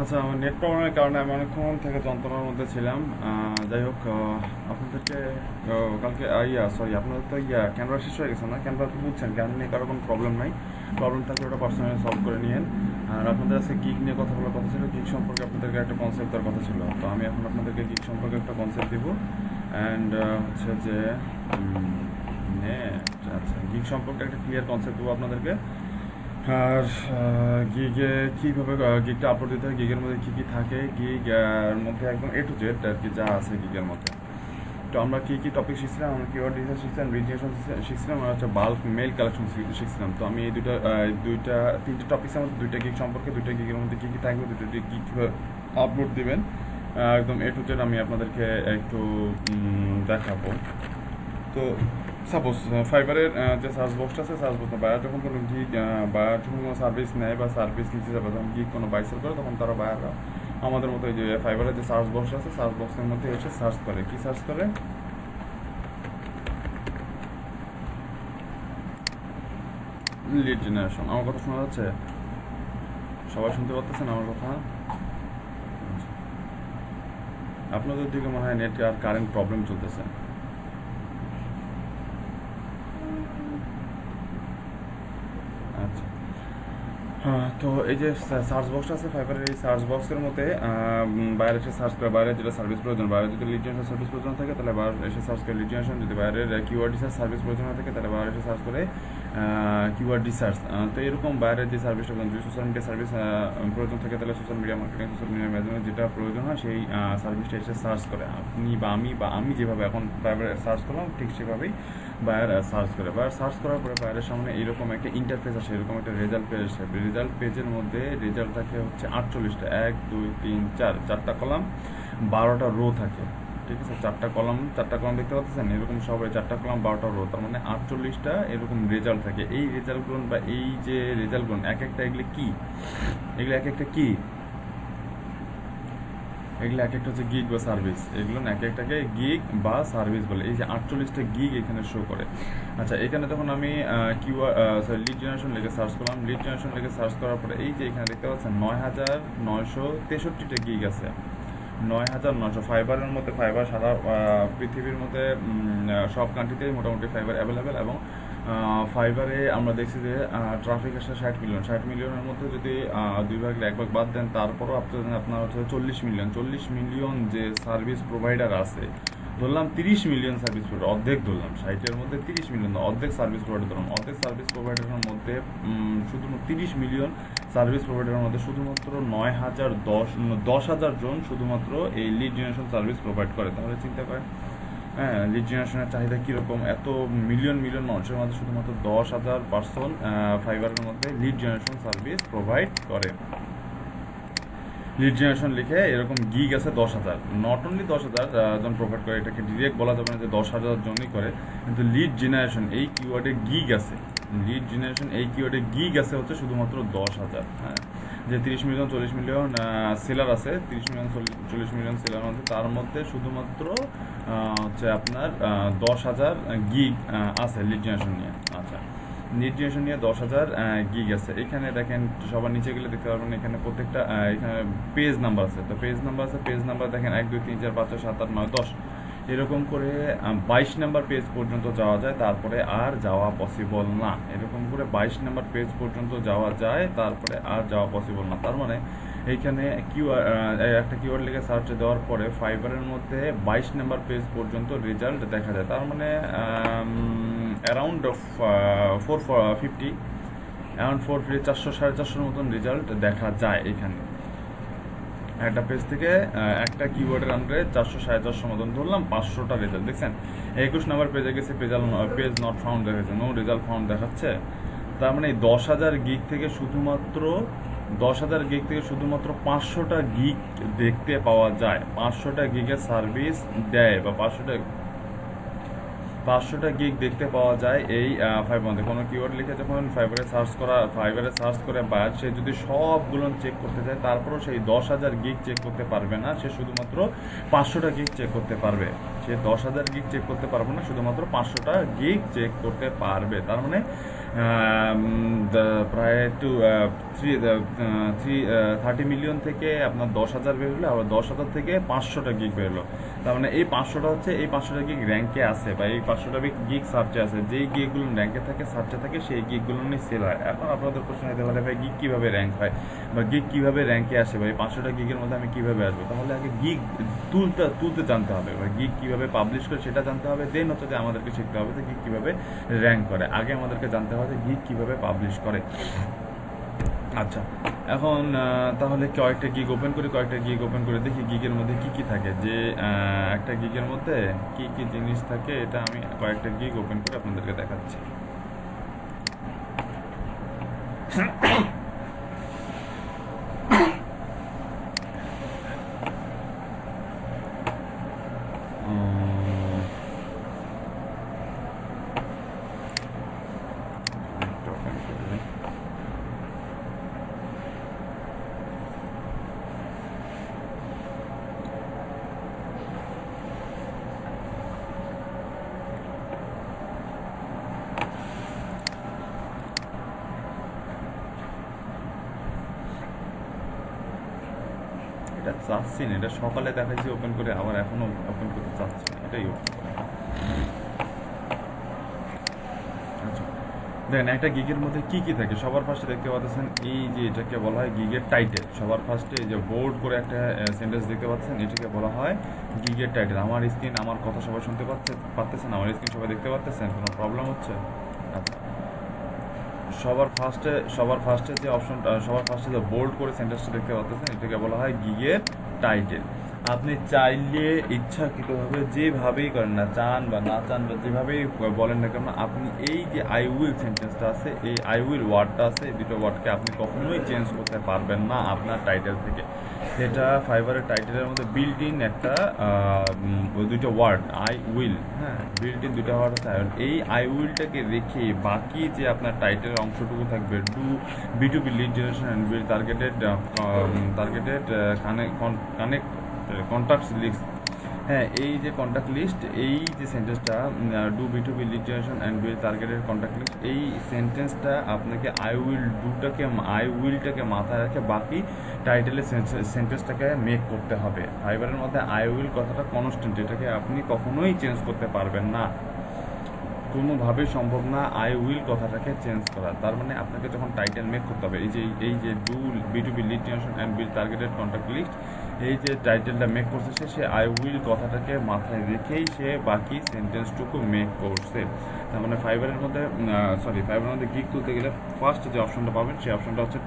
আচ্ছা, আমার নেট প্রবলেমের কারণে আমি অনেকক্ষণ থেকে যন্ত্রণার মধ্যে ছিলাম। যাই হোক, আপনাদেরকে কালকে আপনাদের তো ক্যানভা শেষ হয়ে গেছে না? ক্যানভা তো বুঝছেন, ক্যানভা নিয়ে কারো কোনো প্রবলেম নাই। প্রবলেম থাকলে ওটা পার্সোনালি সলভ করে নিয়েন। আর আপনাদের আজকে গিগ নিয়ে কথা বলার কথা ছিল, গিগ সম্পর্কে আপনাদেরকে একটা কনসেপ্ট দেওয়ার কথা ছিল। তো আমি এখন আপনাদেরকে গিগ সম্পর্কে একটা কনসেপ্ট দিব। অ্যান্ড হচ্ছে যে আচ্ছা, গিগ সম্পর্কে একটা ক্লিয়ার কনসেপ্ট দেবো আপনাদেরকে। আর গিগে কীভাবে গিগটা আপলোড দিতে হয়, গিগের মধ্যে কী কী থাকে, গিগ এর মধ্যে একদম এ টু জেড আর কি যা আছে গিগের মধ্যে। তো আমরা কী কী টপিক শিখছিলাম, আমরা কিওয়ার্ড রিসার্চ শিখছিলাম, রিজিনেশন শিখছিলাম, আর হচ্ছে বাল্ক মেল কালেকশন শিখছিলাম। তো আমি এই তিনটে টপিক্সের মধ্যে দুইটা গিগ সম্পর্কে, দুইটা গিগের মধ্যে কী কী থাকবে, দুটো গিগ কীভাবে আপলোড দিবেন, একদম এ টু জেড আমি আপনাদেরকে একটু দেখাবো। তো সাপোজ ফাইবারের যে সার্চ বক্সটা আছে, সার্চ বক্সটা বায়ার যখন কোনো গিগ বায়ার যখন কোনো সার্ভিস নেয় বা সার্ভিস নিতে যাবে, যখন গিগ কোনো বাইসেল করে, তখন তারা বায়াররা আমাদের মতো এই যে ফাইবারের যে সার্চ বক্স আছে, সার্চ বক্সের মধ্যে এসে সার্চ করে। কি সার্চ করে? Lead generation. আমার কথা শোনা যাচ্ছে? সবাই শুনতে পাচ্ছেন আমার কথা? আপনাদের দিকে মনে হয় নেট আর কারেন্ট প্রবলেম চলতেছে। আচ্ছা, তো এই যে সার্চ বক্সটা আছে ফাইবারের, এই সার্চ বক্সের মধ্যে বাইরে এসে সার্চ করে, বাইরে যেটা সার্ভিস প্রয়োজন, বাইরে যদি লিড জেনারেশন সার্ভিস প্রয়োজন থাকে তাহলে বাইরে এসে সার্চ করে লিড জেনারেশন, যদি বাইরের কিওয়ার্ড রিসার্চ সার্ভিস প্রয়োজন থাকে তাহলে বাইরে এসে সার্চ করে কিওয়ার্ড রিসার্চ। তো এরকম বাইরের যে সার্ভিসটা যদি সোশ্যাল মিডিয়া সার্ভিস প্রয়োজন থাকে তাহলে সোশ্যাল মিডিয়া মার্কেটিং, সোশ্যাল মিডিয়ার মাধ্যমে যেটা প্রয়োজন হয় সেই সার্ভিসটা এসে সার্চ করে। আপনি বা আমি যেভাবে এখন বাইরে সার্চ করলাম ঠিক সেভাবেই বায়ার সার্চ করে। বায়ার সার্চ করার পরে বায়ারের সামনে এরকম একটা ইন্টারফেস আসে, এরকম একটা রেজাল্ট পেজ আসে। রেজাল্ট পেজের মধ্যে রেজাল্ট থাকে হচ্ছে 48টা, 1 2 3 4, 4টা কলাম, 12টা রো থাকে। ঠিক আছে, 4টা কলাম দেখতে পাচ্ছেন, এরকম সবাই 4টা কলাম 12টা রো, তার মানে 48টা এরকম রেজাল্ট থাকে। এই রেজাল্টগুলো বা এই যে রেজাল্টগুলো এক একটা এগুলো এক একটা কি, এগুলো এক একটা হচ্ছে গিগ বা সার্ভিস, এগুলো এক একটাকে গিগ বা সার্ভিস বলে। এই যে 48টা গিগ এখানে শো করে। আচ্ছা, এখানে যখন আমি লিড জেনারেশন লিখে সার্চ করলাম, লিড জেনারেশন লিখে সার্চ করার পরে এই যে এখানে দেখতে পাচ্ছেন 9963টা গিগ আছে। 9900 ফাইবারের মধ্যে, ফাইবার সারা পৃথিবীর মধ্যে সব কান্ট্রিতেই মোটামুটি ফাইবার অ্যাভেলেবেল। এবং ফাইবারে আমরা দেখছি যে ট্রাফিক আসে 60 মিলিয়নের মধ্যে যদি 2 ভাগের 1 ভাগ বাদ দেন, তারপরও আপনার হচ্ছে 40 মিলিয়ন যে সার্ভিস প্রোভাইডার আছে। ধরলাম 30 মিলিয়ন সার্ভিস প্রোভাইডার, অর্ধেক ধরলাম, 60-এর মধ্যে 30 মিলিয়ন, অর্ধেক সার্ভিস প্রোভাইডার ধরলাম। অর্ধেক সার্ভিস প্রোভাইডারের মধ্যে শুধুমাত্র 30 মিলিয়ন সার্ভিস প্রোভাইডারের মধ্যে শুধুমাত্র 10,000 জন শুধুমাত্র এই লিড জেনারেশন সার্ভিস প্রোভাইড করে। তাহলে চিন্তা করেন, হ্যাঁ, লিড জেনারেশনের চাহিদা কীরকম। এত মিলিয়ন মানুষের মধ্যে শুধুমাত্র 10,000 পার্সন ফাইবারের মধ্যে লিড জেনারেশন সার্ভিস প্রোভাইড করে। লিড জেনারেশন লিখে এরকম গিগ আছে 10,000, নট অনলি 10,000 জন প্রোভাইড করে, এটাকে ডিরেক্ট বলা যাবে না যে 10,000 জনই করে, কিন্তু লিড জেনারেশন এই কিওয়ার্ডে গিগ আছে, লিড জেনারেশন এই কিওয়ার্ডে গিগ আছে হচ্ছে শুধুমাত্র 10,000। হ্যাঁ, যে 30 মিলিয়ন 40 মিলিয়ন সেলার আছে, 30 মিলিয়ন 40 মিলিয়ন সেলার মধ্যে, তার মধ্যে শুধুমাত্র হচ্ছে আপনার 10,000 গিগ আছে লিড জেনারেশন নিয়ে। আচ্ছা, লিড জেনারেশন নিয়ে 10,000 গিগ আছে। এখানে দেখেন সবার নিচে গেলে দেখতে পারবেন এখানে প্রত্যেকটা এখানে পেজ নাম্বার আছে। তো পেজ নাম্বার দেখেন 1 2 3 4 5 6 7 8 9 10, এরকম করে 22 নাম্বার পেজ পর্যন্ত যাওয়া যায়, তারপরে আর যাওয়া পসিবল না। এরকম করে 22 নাম্বার পেজ পর্যন্ত যাওয়া যায়, তারপরে আর যাওয়া পসিবল না। তার মানে এইখানে একটা কিওয়ার্ড লিখে সার্চ দেওয়ার পরে ফাইবারের মধ্যে 22 নাম্বার পেজ পর্যন্ত রেজাল্ট দেখা যায়। তার মানে অ্যারাউন্ড 450, অ্যারাউন্ড 450 450 মতন রেজাল্ট দেখা যায় এখানে একটা পেজ থেকে। একটা কিওয়ার্ডের আন্ডারে 400 450 মতন ধরলাম, 500টা রেজাল্ট দেখছেন। 21 নাম্বার পেজে গেছে, পেজ নট ফাউন্ড দেখাচ্ছে, নো রেজাল্ট ফাউন্ড দেখাচ্ছে। তার মানে এই 10,000 গিগ থেকে শুধুমাত্র 500টা গিগ দেখতে পাওয়া যায়, 500টা গিগের সার্ভিস দেয়, বা 500টা গিগ দেখতে পাওয়া যায় এই ফাইবার মধ্যে। কোনো কিওয়ার্ড লিখে যখন ফাইবারে সার্চ করে বায়ার, সে যদি সবগুলো চেক করতে চায় তারপরেও সেই 10,000 গিগ চেক করতে পারবে না, সে শুধুমাত্র 500টা গিগ চেক করতে পারবে। সে 10,000 গিগ চেক করতে পারবে না, শুধুমাত্র 500টা গিগ চেক করতে পারবে। তার মানে প্রায় টু 30 মিলিয়ন থেকে আপনার 10,000 বেরোলো, আবার 10,000 থেকে 500টা গিগ বেরোলো। তার মানে এই 500টা হচ্ছে, এই 500টা গিগ র্যাঙ্কে আছে, বা এই 500টা গিগ সার্চে আছে। যেই গিগগুলো র্যাঙ্কে থাকে, সার্চে থাকে, সেই গিগগুলো নিয়ে সেল হয়। এখন আপনাদের প্রশ্ন হতে পারে, ভাই গিগ কীভাবে র্যাঙ্ক হয়, বা গিগ কীভাবে র্যাঙ্কে আসে, বা এই 500টা গিগের মধ্যে আমি কীভাবে আসবো? তাহলে আগে গিগ তুলতে জানতে হবে, বা গিগ কীভাবে পাবলিশ করে সেটা জানতে হবে। দেন হচ্ছে যে আমাদেরকে শিখতে হবে যে গিগ কীভাবে র্যাঙ্ক করে। আগে আমাদেরকে জানতে হবে যে গিগ কীভাবে পাবলিশ করে। আচ্ছা, এখন তাহলে কয়েকটা গিগ ওপেন করে দেখি গিগের মধ্যে কি কি থাকে। যে একটা গিগের মধ্যে কি কি জিনিস থাকে, এটা আমি কয়েকটা গিগ ওপেন করে আপনাদেরকে দেখাচ্ছি। এটা চাচ্ছি না, এটা সকালে দেখাইছি ওপেন করে, আবার এখনো ওপেন করতে চাচ্ছি না, এটাই ওপেন করে। আচ্ছা, দেখেন একটা গিগের মধ্যে কি কি থাকে। সবার ফার্স্টে দেখতে পাচ্ছেন এই যে এটাকে বলা হয় গিগের টাইটেল। সবার ফার্স্টে এই যে বোল্ড করে একটা সেন্টেন্স দেখতে পাচ্ছেন, এটাকে বলা হয় গিগের টাইটেল। আমার স্ক্রিন, আমার কথা সবাই শুনতে পারতেছেন? আমার স্ক্রিন সবাই দেখতে পারতেছেন? কোনো প্রবলেম হচ্ছে? আচ্ছা, সবার ফার্স্টে যে অপশনটা, সবার ফার্স্টে যে বোল্ড করে সেন্টেন্সটা দেখতে পাচ্ছেন, এটাকে বলা হয় গিগের টাইটেল। আপনি চাইলে ইচ্ছাকৃতভাবে যেভাবেই করেন না, চান বা না চান বা যেভাবেই বলেন না কেন, আপনি এই যে আই উইল সেন্টেন্সটা আছে, এই আই উইল ওয়ার্ডটা আছে, এই দুটো ওয়ার্ডকে আপনি কখনোই চেঞ্জ করতে পারবেন না আপনার টাইটেল থেকে। এটা ফাইবারের টাইটেলের মধ্যে বিল্ট ইন একটা দুইটা ওয়ার্ড, আই উইল, হ্যাঁ, বিল্ট ইন দুইটা ওয়ার্ড আছে। এই আই উইলটাকে রেখে বাকি যে আপনার টাইটেলের অংশটুকু থাকবে, B2B lead generation and build targeted connect contact list. হ্যাঁ, এই যে কন্ট্যাক্ট লিস্ট, এই যে সেন্টেন্সটা do B2B lead generation and build targeted contact list, এই সেন্টেন্সটা আপনাকে আই উইলটাকে মাথায় রেখে বাকি টাইটেলের সেন্টেন্সটাকে মেক করতে হবে। ফাইবারের মধ্যে আই উইল কথাটা কনস্ট্যান্ট, এটাকে আপনি কখনোই চেঞ্জ করতে পারবেন না, কোনোভাবেই সম্ভব না আই উইল কথাটাকে চেঞ্জ করা। তার মানে আপনাকে যখন টাইটেল মেক করতে হবে, এই যে do B2B lead generation and build targeted contact list, এই যে টাইটেলটা মেক করছে সে আই উইল কথাটাকে মাথায় রেখেই সে বাকি সেন্টেন্সটুকু মেক করছে। তার মানে ফাইবারের মধ্যে গিগ তুলতে গেলে ফার্স্ট যে অপশনটা পাবেন, সেই অপশনটা হচ্ছে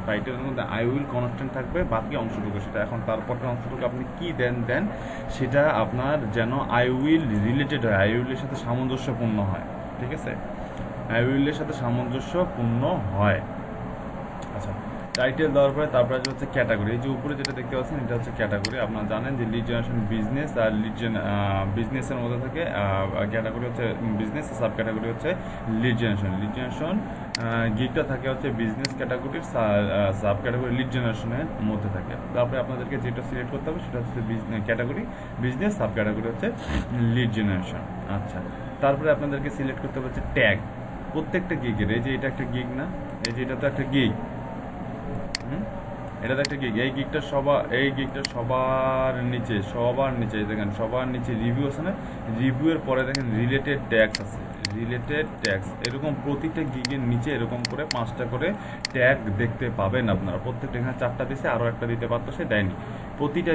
টাইটেলের মধ্যে আই উইল কনস্ট্যান্ট থাকবে, বাকি অংশটুকু সেটা এখন তারপরের অংশটুকু আপনি কি দেন সেটা আপনার যেন আই উইল রিলেটেড হয়, আই উইলের সাথে সামঞ্জস্যপূর্ণ হয়। ঠিক আছে, আই উইলের সাথে সামঞ্জস্যপূর্ণ হয়। আচ্ছা, টাইটেল দেওয়ার পরে তারপরে হচ্ছে ক্যাটাগরি। এই যে উপরে যেটা দেখতে পাচ্ছেন, এটা হচ্ছে ক্যাটাগরি। আপনারা জানেন যে লিড জেনারেশন বিজনেস, আর বিজনেসের মধ্যে থেকে ক্যাটাগরি হচ্ছে বিজনেস, সাব ক্যাটাগরি হচ্ছে লিড জেনারেশন। গিগটা থাকে হচ্ছে বিজনেস ক্যাটাগরির, সাব ক্যাটাগরি লিড জেনারেশনের মধ্যে থাকে। তারপরে আপনাদেরকে যেটা সিলেক্ট করতে হবে সেটা হচ্ছে ক্যাটাগরি বিজনেস, সাব ক্যাটাগরি হচ্ছে লিড জেনারেশন। আচ্ছা, তারপরে আপনাদেরকে সিলেক্ট করতে হবে হচ্ছে ট্যাগ। প্রত্যেকটা গিগের, এই যে এটা একটা গিগ না, এই যে এটা তো একটা গিগ, এটা তো একটা গিগ। এই গিগটা সবার নিচে দেখেন, সবার নিচে রিভিউ আছে না, রিভিউয়ের পরে দেখেন রিলেটেড ট্যাগস আছে, এরকম প্রতিটা গিগের নিচে এরকম করে 5টা করে ট্যাগ দেখতে পাবেন আপনারা। প্রত্যেকটা, এখানে 4টা দিয়েছে, আরও একটা দিতে পারতো, সে দেয়নি। প্রতিটা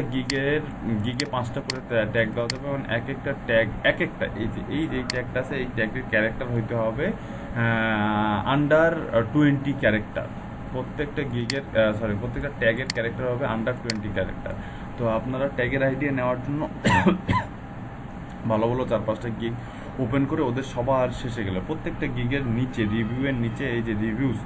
গিগে 5টা করে ট্যাগ দেওয়া যাবে, এবং এক একটা ট্যাগ এই যে ট্যাগটা আছে, এই ট্যাগের ক্যারেক্টার হইতে হবে আন্ডার 20 ক্যারেক্টার। প্রত্যেকটা ট্যাগের ক্যারেক্টার হবে আন্ডার 20 ক্যারেক্টার। তো আপনারা ট্যাগের আইডিয়া নেওয়ার জন্য ভালো 4-5টা গিগ ওপেন করে ওদের সবার শেষে গেলে প্রত্যেকটা গিগের নিচে, রিভিউয়ের নিচে, এই যে রিভিউস,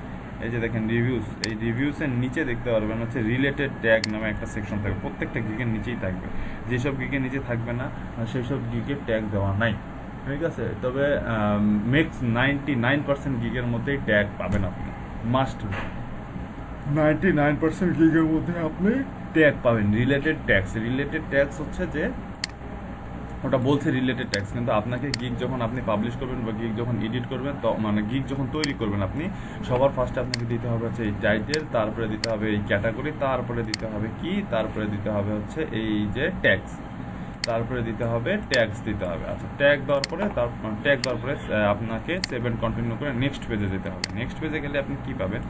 এই যে দেখেন রিভিউস, এই রিভিউসের নিচে দেখতে পারবেন হচ্ছে রিলেটেড ট্যাগ নামে একটা সেকশন থাকবে। প্রত্যেকটা গিগের নিচেই থাকবে, যেসব গিগের নিচে থাকবে না সেই সব গিগের ট্যাগ দেওয়া নাই। ঠিক আছে, তবে ম্যাক্স 99% গিগের মধ্যেই ট্যাগ পাবেন আপনি, মাস্ট 99% গিগের মধ্যে আপনি ট্যাগ পাবেন। রিলেটেড ট্যাগস হচ্ছে যে ওটা বলছে রিলেটেড ট্যাক্স, কিন্তু আপনাকে গিগ যখন আপনি পাবলিশ করবেন বা গিগ যখন এডিট করবেন, তো মানে গিগ যখন তৈরি করবেন আপনি, সবার ফার্স্টে আপনাকে দিতে হবে হচ্ছে এই টাইটেল, তারপরে দিতে হবে এই ক্যাটাগরি, তারপরে দিতে হবে কি, তারপরে দিতে হবে হচ্ছে এই যে ট্যাক্স, তারপরে দিতে হবে ট্যাক্স দিতে হবে। আচ্ছা, ট্যাগ দেওয়ার পরে আপনাকে সেভ এন্ড কন্টিনিউ করে নেক্সট পেজে যেতে হবে। নেক্সট পেজে গেলে আপনি কি পাবেন?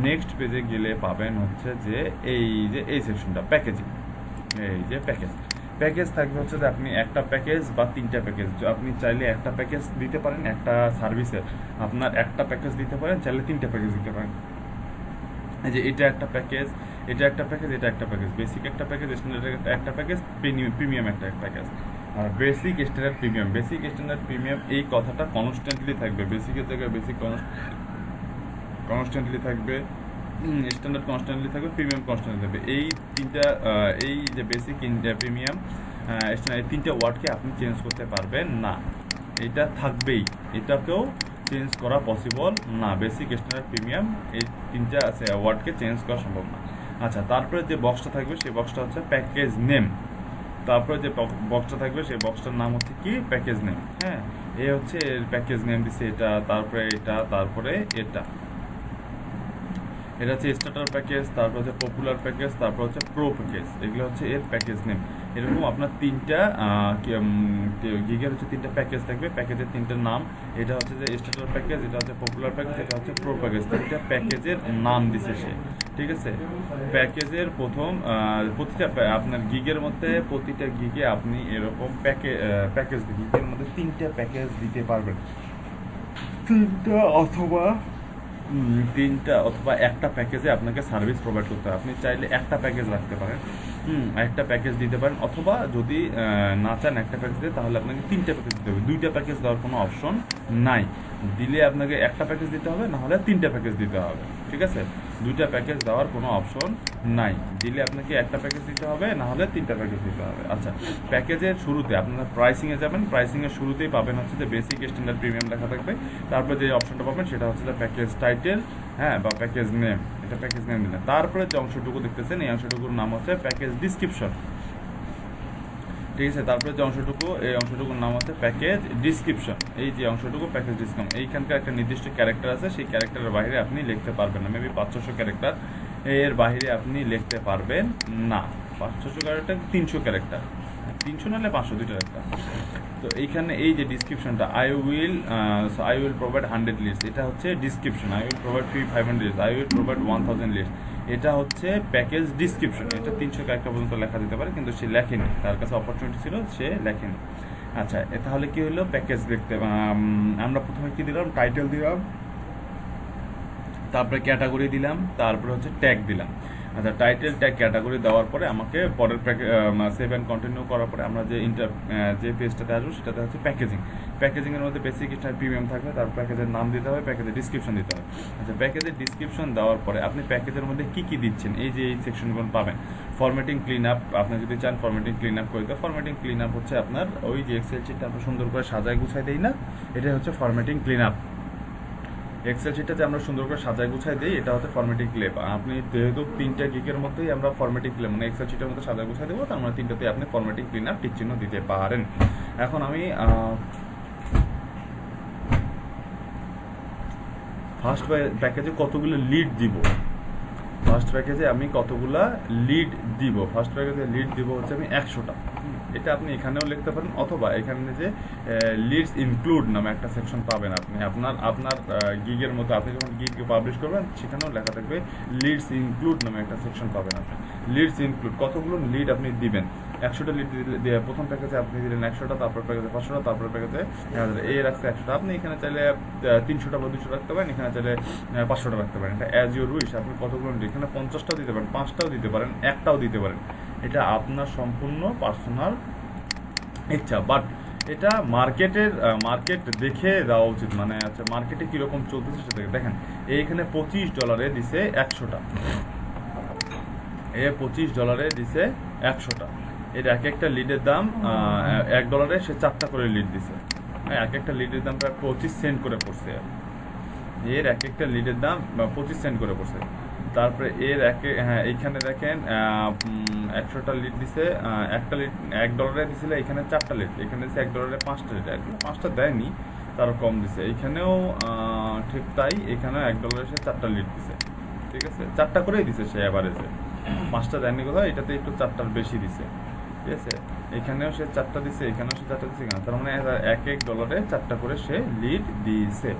নেক্সট পেজে গেলে পাবেন হচ্ছে যে এই সেকশনটা প্যাকেজিং। এই যে প্যাকেজ থাকবে হচ্ছে যে আপনি একটা প্যাকেজ বা তিনটা প্যাকেজ, আপনি চাইলে একটা প্যাকেজ দিতে পারেন, একটা সার্ভিসের আপনার একটা প্যাকেজ দিতে পারেন, চাইলে তিনটা প্যাকেজ দিতে পারেন। এই যে এটা একটা প্যাকেজ, এটা একটা প্যাকেজ, এটা একটা প্যাকেজ, বেসিক একটা প্যাকেজ, স্ট্যান্ডার্ড একটা প্যাকেজ, প্রিমিয়াম একটা প্যাকেজ। আর বেসিক স্ট্যান্ডার্ড প্রিমিয়াম এই কথাটা কনস্ট্যান্টলি থাকবে। বেসিকের জায়গায় বেসিক কনস্ট্যান্টলি থাকবে, স্ট্যান্ডার্ড কনস্ট্যান্টলি থাকবে, প্রিমিয়াম কনস্ট্যান্টলি থাকবে। এই তিনটা এই যে বেসিক, প্রিমিয়াম, এই তিনটা ওয়ার্ডকে আপনি চেঞ্জ করতে পারবেন না, এটা থাকবেই, এটাকেও চেঞ্জ করা পসিবল না। বেসিক স্ট্যান্ডার্ড প্রিমিয়াম এই তিনটা ওয়ার্ডকে চেঞ্জ করা সম্ভব না। আচ্ছা, তারপরে যে বক্সটা থাকবে সেই বক্সটা হচ্ছে প্যাকেজ নেম। তারপরে যে বক্সটা থাকবে সেই বক্সটার নাম হচ্ছে কি, প্যাকেজ নেম। হ্যাঁ, এই হচ্ছে এর প্যাকেজ নেম দিছে এটা, তারপরে এটা, তারপরে এটা হচ্ছে স্টার্টার প্যাকেজ, তারপর হচ্ছে পপুলার প্যাকেজ, তারপর হচ্ছে প্রো প্যাকেজ। এগুলো হচ্ছে এর প্যাকেজ নেম। এরকম আপনার তিনটা গিগের হচ্ছে তিনটা প্যাকেজ থাকবে, প্যাকেজের তিনটা নাম। এটা হচ্ছে যে স্টার্টার প্যাকেজ, এটা হচ্ছে পপুলার প্যাকেজ, এটা হচ্ছে প্রো প্যাকেজ। তিনটা প্যাকেজের নাম দিছে সে, ঠিক আছে। প্যাকেজের প্রতিটা আপনার গিগের মধ্যে, প্রতিটা গিগে আপনি এরকম প্যাকেজ গিগের মধ্যে তিনটা প্যাকেজ দিতে পারবেন, তিনটা অথবা একটা প্যাকেজে আপনাকে সার্ভিস প্রোভাইড করতে হবে। আপনি চাইলে একটা প্যাকেজ রাখতে পারেন, একটা প্যাকেজ দিতে পারেন, অথবা যদি না চান একটা প্যাকেজ দিয়ে, তাহলে আপনাকে তিনটা প্যাকেজ দিতে হবে। দুইটা প্যাকেজ দেওয়ার কোনো অপশন নাই। দিলে আপনাকে একটা প্যাকেজ দিতে হবে, না হলে তিনটা প্যাকেজ দিতে হবে, ঠিক আছে। দুইটা প্যাকেজ দেওয়ার কোনো অপশন নাই। দিলে আপনাকে একটা প্যাকেজ দিতে হবে, না হলে তিনটা প্যাকেজ দিতে হবে। আচ্ছা, প্যাকেজের শুরুতে আপনারা প্রাইসিংয়ে যাবেন, প্রাইসিংয়ের শুরুতেই পাবেন হচ্ছে যে বেসিক, স্ট্যান্ডার্ড, প্রিমিয়াম লেখা থাকবে। তারপরে যে অপশনটা পাবেন সেটা হচ্ছে যে প্যাকেজ টাইটেল, হ্যাঁ, বা প্যাকেজ নেম। এটা প্যাকেজ নেম দিলেন। তারপরে যে অংশটুকু দেখতেছেন এই অংশটুকুর নাম হচ্ছে প্যাকেজ ডিসক্রিপশন, ঠিক আছে। তারপরে যে এই অংশটুকুর নাম হচ্ছে প্যাকেজ ডিসক্রিপশন। এই যে অংশটুকু প্যাকেজ ডিসক্রিপশন, এইখানকার একটা নির্দিষ্ট ক্যারেক্টার আছে, সেই ক্যারেক্টারের বাইরে আপনি লিখতে পারবেন না। মেবি 500 ক্যারেক্টার, এর বাইরে আপনি লিখতে পারবেন না। 500 ক্যারেক্টার, 300 ক্যারেক্টার, 300 নাহলে 500, দুইটা একটা। তো এইখানে এই যে ডিসক্রিপশনটা, আই উইল প্রোভাইড 100 লিস্ট, এটা হচ্ছে description. I will provide 500 list, I will provide 1000 list, এটা হচ্ছে প্যাকেজ ডিসক্রিপশন। এটা 300 ক্যারেক্টার পর্যন্ত লেখা দিতে পারে, কিন্তু সে লেখেনি, তার কাছে অপরচুনিটি ছিল, সে লেখেনি। আচ্ছা, তাহলে কি হলো, প্যাকেজ দেখতে আমরা প্রথমে কি দিলাম, টাইটেল দিলাম, তারপরে ক্যাটাগরি দিলাম, তারপরে হচ্ছে ট্যাগ দিলাম। আচ্ছা, টাইটেল, ট্যাগ, ক্যাটাগরি দেওয়ার পরে আমাকে পরের সেভ এন্ড কন্টিনিউ করার পরে আমরা যে পেজটাতে আসবো সেটাতে হচ্ছে প্যাকেজিংয়ের মধ্যে বেসিক, স্ট্যান্ডার্ড, প্রিমিয়াম থাকবে। তারপর প্যাকেজের নাম দিতে হবে, প্যাকেজের ডিসক্রিপশন দিতে হবে। আচ্ছা, প্যাকেজের ডিসক্রিপশন দেওয়ার পরে আপনি প্যাকেজের মধ্যে কি কি দিচ্ছেন, এই যে এই সেকশনগুলো পাবেন। ফরম্যাটিং, ক্লিন আপ, আপনি যদি চান ফরম্যাটিং, ক্লিন আপ করে দিতে। ফরম্যাটিং, ক্লিন আপ হচ্ছে আপনার ওই যে এক্সেল শিটটা আমরা সুন্দর করে সাজায় গুছাই দিই না, এটা হচ্ছে ফরম্যাটিং, ক্লিন আপ। এক্সেল শিটটা যে আমরা সুন্দর করে সাজায় গুছাই দিই, এটা হচ্ছে ফরম্যাটিং ক্লেপ। আপনি যেহেতু তিনটা গিগের মধ্যেই আমরা ফরম্যাটিং ক্লেপ মানে এক্সেল শিটের মধ্যে সাজায় গুছাই দেবো, তার মানে তিনটাতে আপনি ফরম্যাটিং, ক্লিন আপ, টিক চিহ্ন দিতে পারেন। এখন আমি ফার্স্ট প্যাকেজে কতগুলো লিড দিব, ফার্স্ট প্যাকেজে লিড দিব হচ্ছে আমি 100টা। এটা আপনি এখানেও লিখতে পারেন, অথবা এখানে যে লিডস ইনক্লুড নামে একটা সেকশন পাবেন আপনি আপনার গিগের মতো। আপনি যখন গিগ পাবলিশ করবেন সেখানেও লেখা থাকবে লিডস ইনক্লুড নামে একটা সেকশন পাবেন আপনি। লিডস ইনক্লুড, কতগুলো লিড আপনি দিবেন। 100টা লিড দিয়ে প্রথম প্যাকেজে আপনি দিলেন 100টা, তারপর প্যাকেজে 500টা, তারপর প্যাকেজে এই রাখছে 100টা। আপনি এখানে চাইলে 300টা বা 200 রাখতে পারেন, এখানে চাইলে 500টা রাখতে পারেন। এটা অ্যাজ ইউর উইশ। আপনি কতগুলো লিড, এখানে 50টাও দিতে পারেন, 5টাও দিতে পারেন, 1টাও দিতে পারেন। এটা আপনার সম্পূর্ণ পার্সোনাল ইচ্ছা। বাট এটা মার্কেট দেখে দেওয়া উচিত, মানে আচ্ছা মার্কেটে কীরকম চলতেছে সেটা দেখেন। এইখানে $25 দিছে 100টা, $25 দিছে 100টা। এর এক একটা লিডের দাম $1, সে 4টা করে লিড দিছে। এক একটা লিডের দাম প্রায় 25 সেন্ট করে পড়ছে। এর এক একটা লিডের দাম 25 সেন্ট করে পড়ছে। তারপরে এর একে, হ্যাঁ এইখানে দেখেন 100টা লিড দিছে, একটা লিড $1 দিছিল, এখানে 4টা লিড, এখানে দিচ্ছে $1 5টা লিড, এগুলো 5টা দেয়নি, তারও কম দিছে। এইখানেও ঠিক তাই, এখানেও $1 সে 4টা লিড দিছে, ঠিক আছে, 4টা করেই দিছে সে অ্যাভারেজে, 5টা দেয়নি কোথাও, এটাতে একটু 4টার বেশি দিছে, ঠিক আছে। এখানেও সে 4টা দিছে, এখানেও সে 4টা দিছে, তার মানে $1 4টা করে সে লিড দিছে।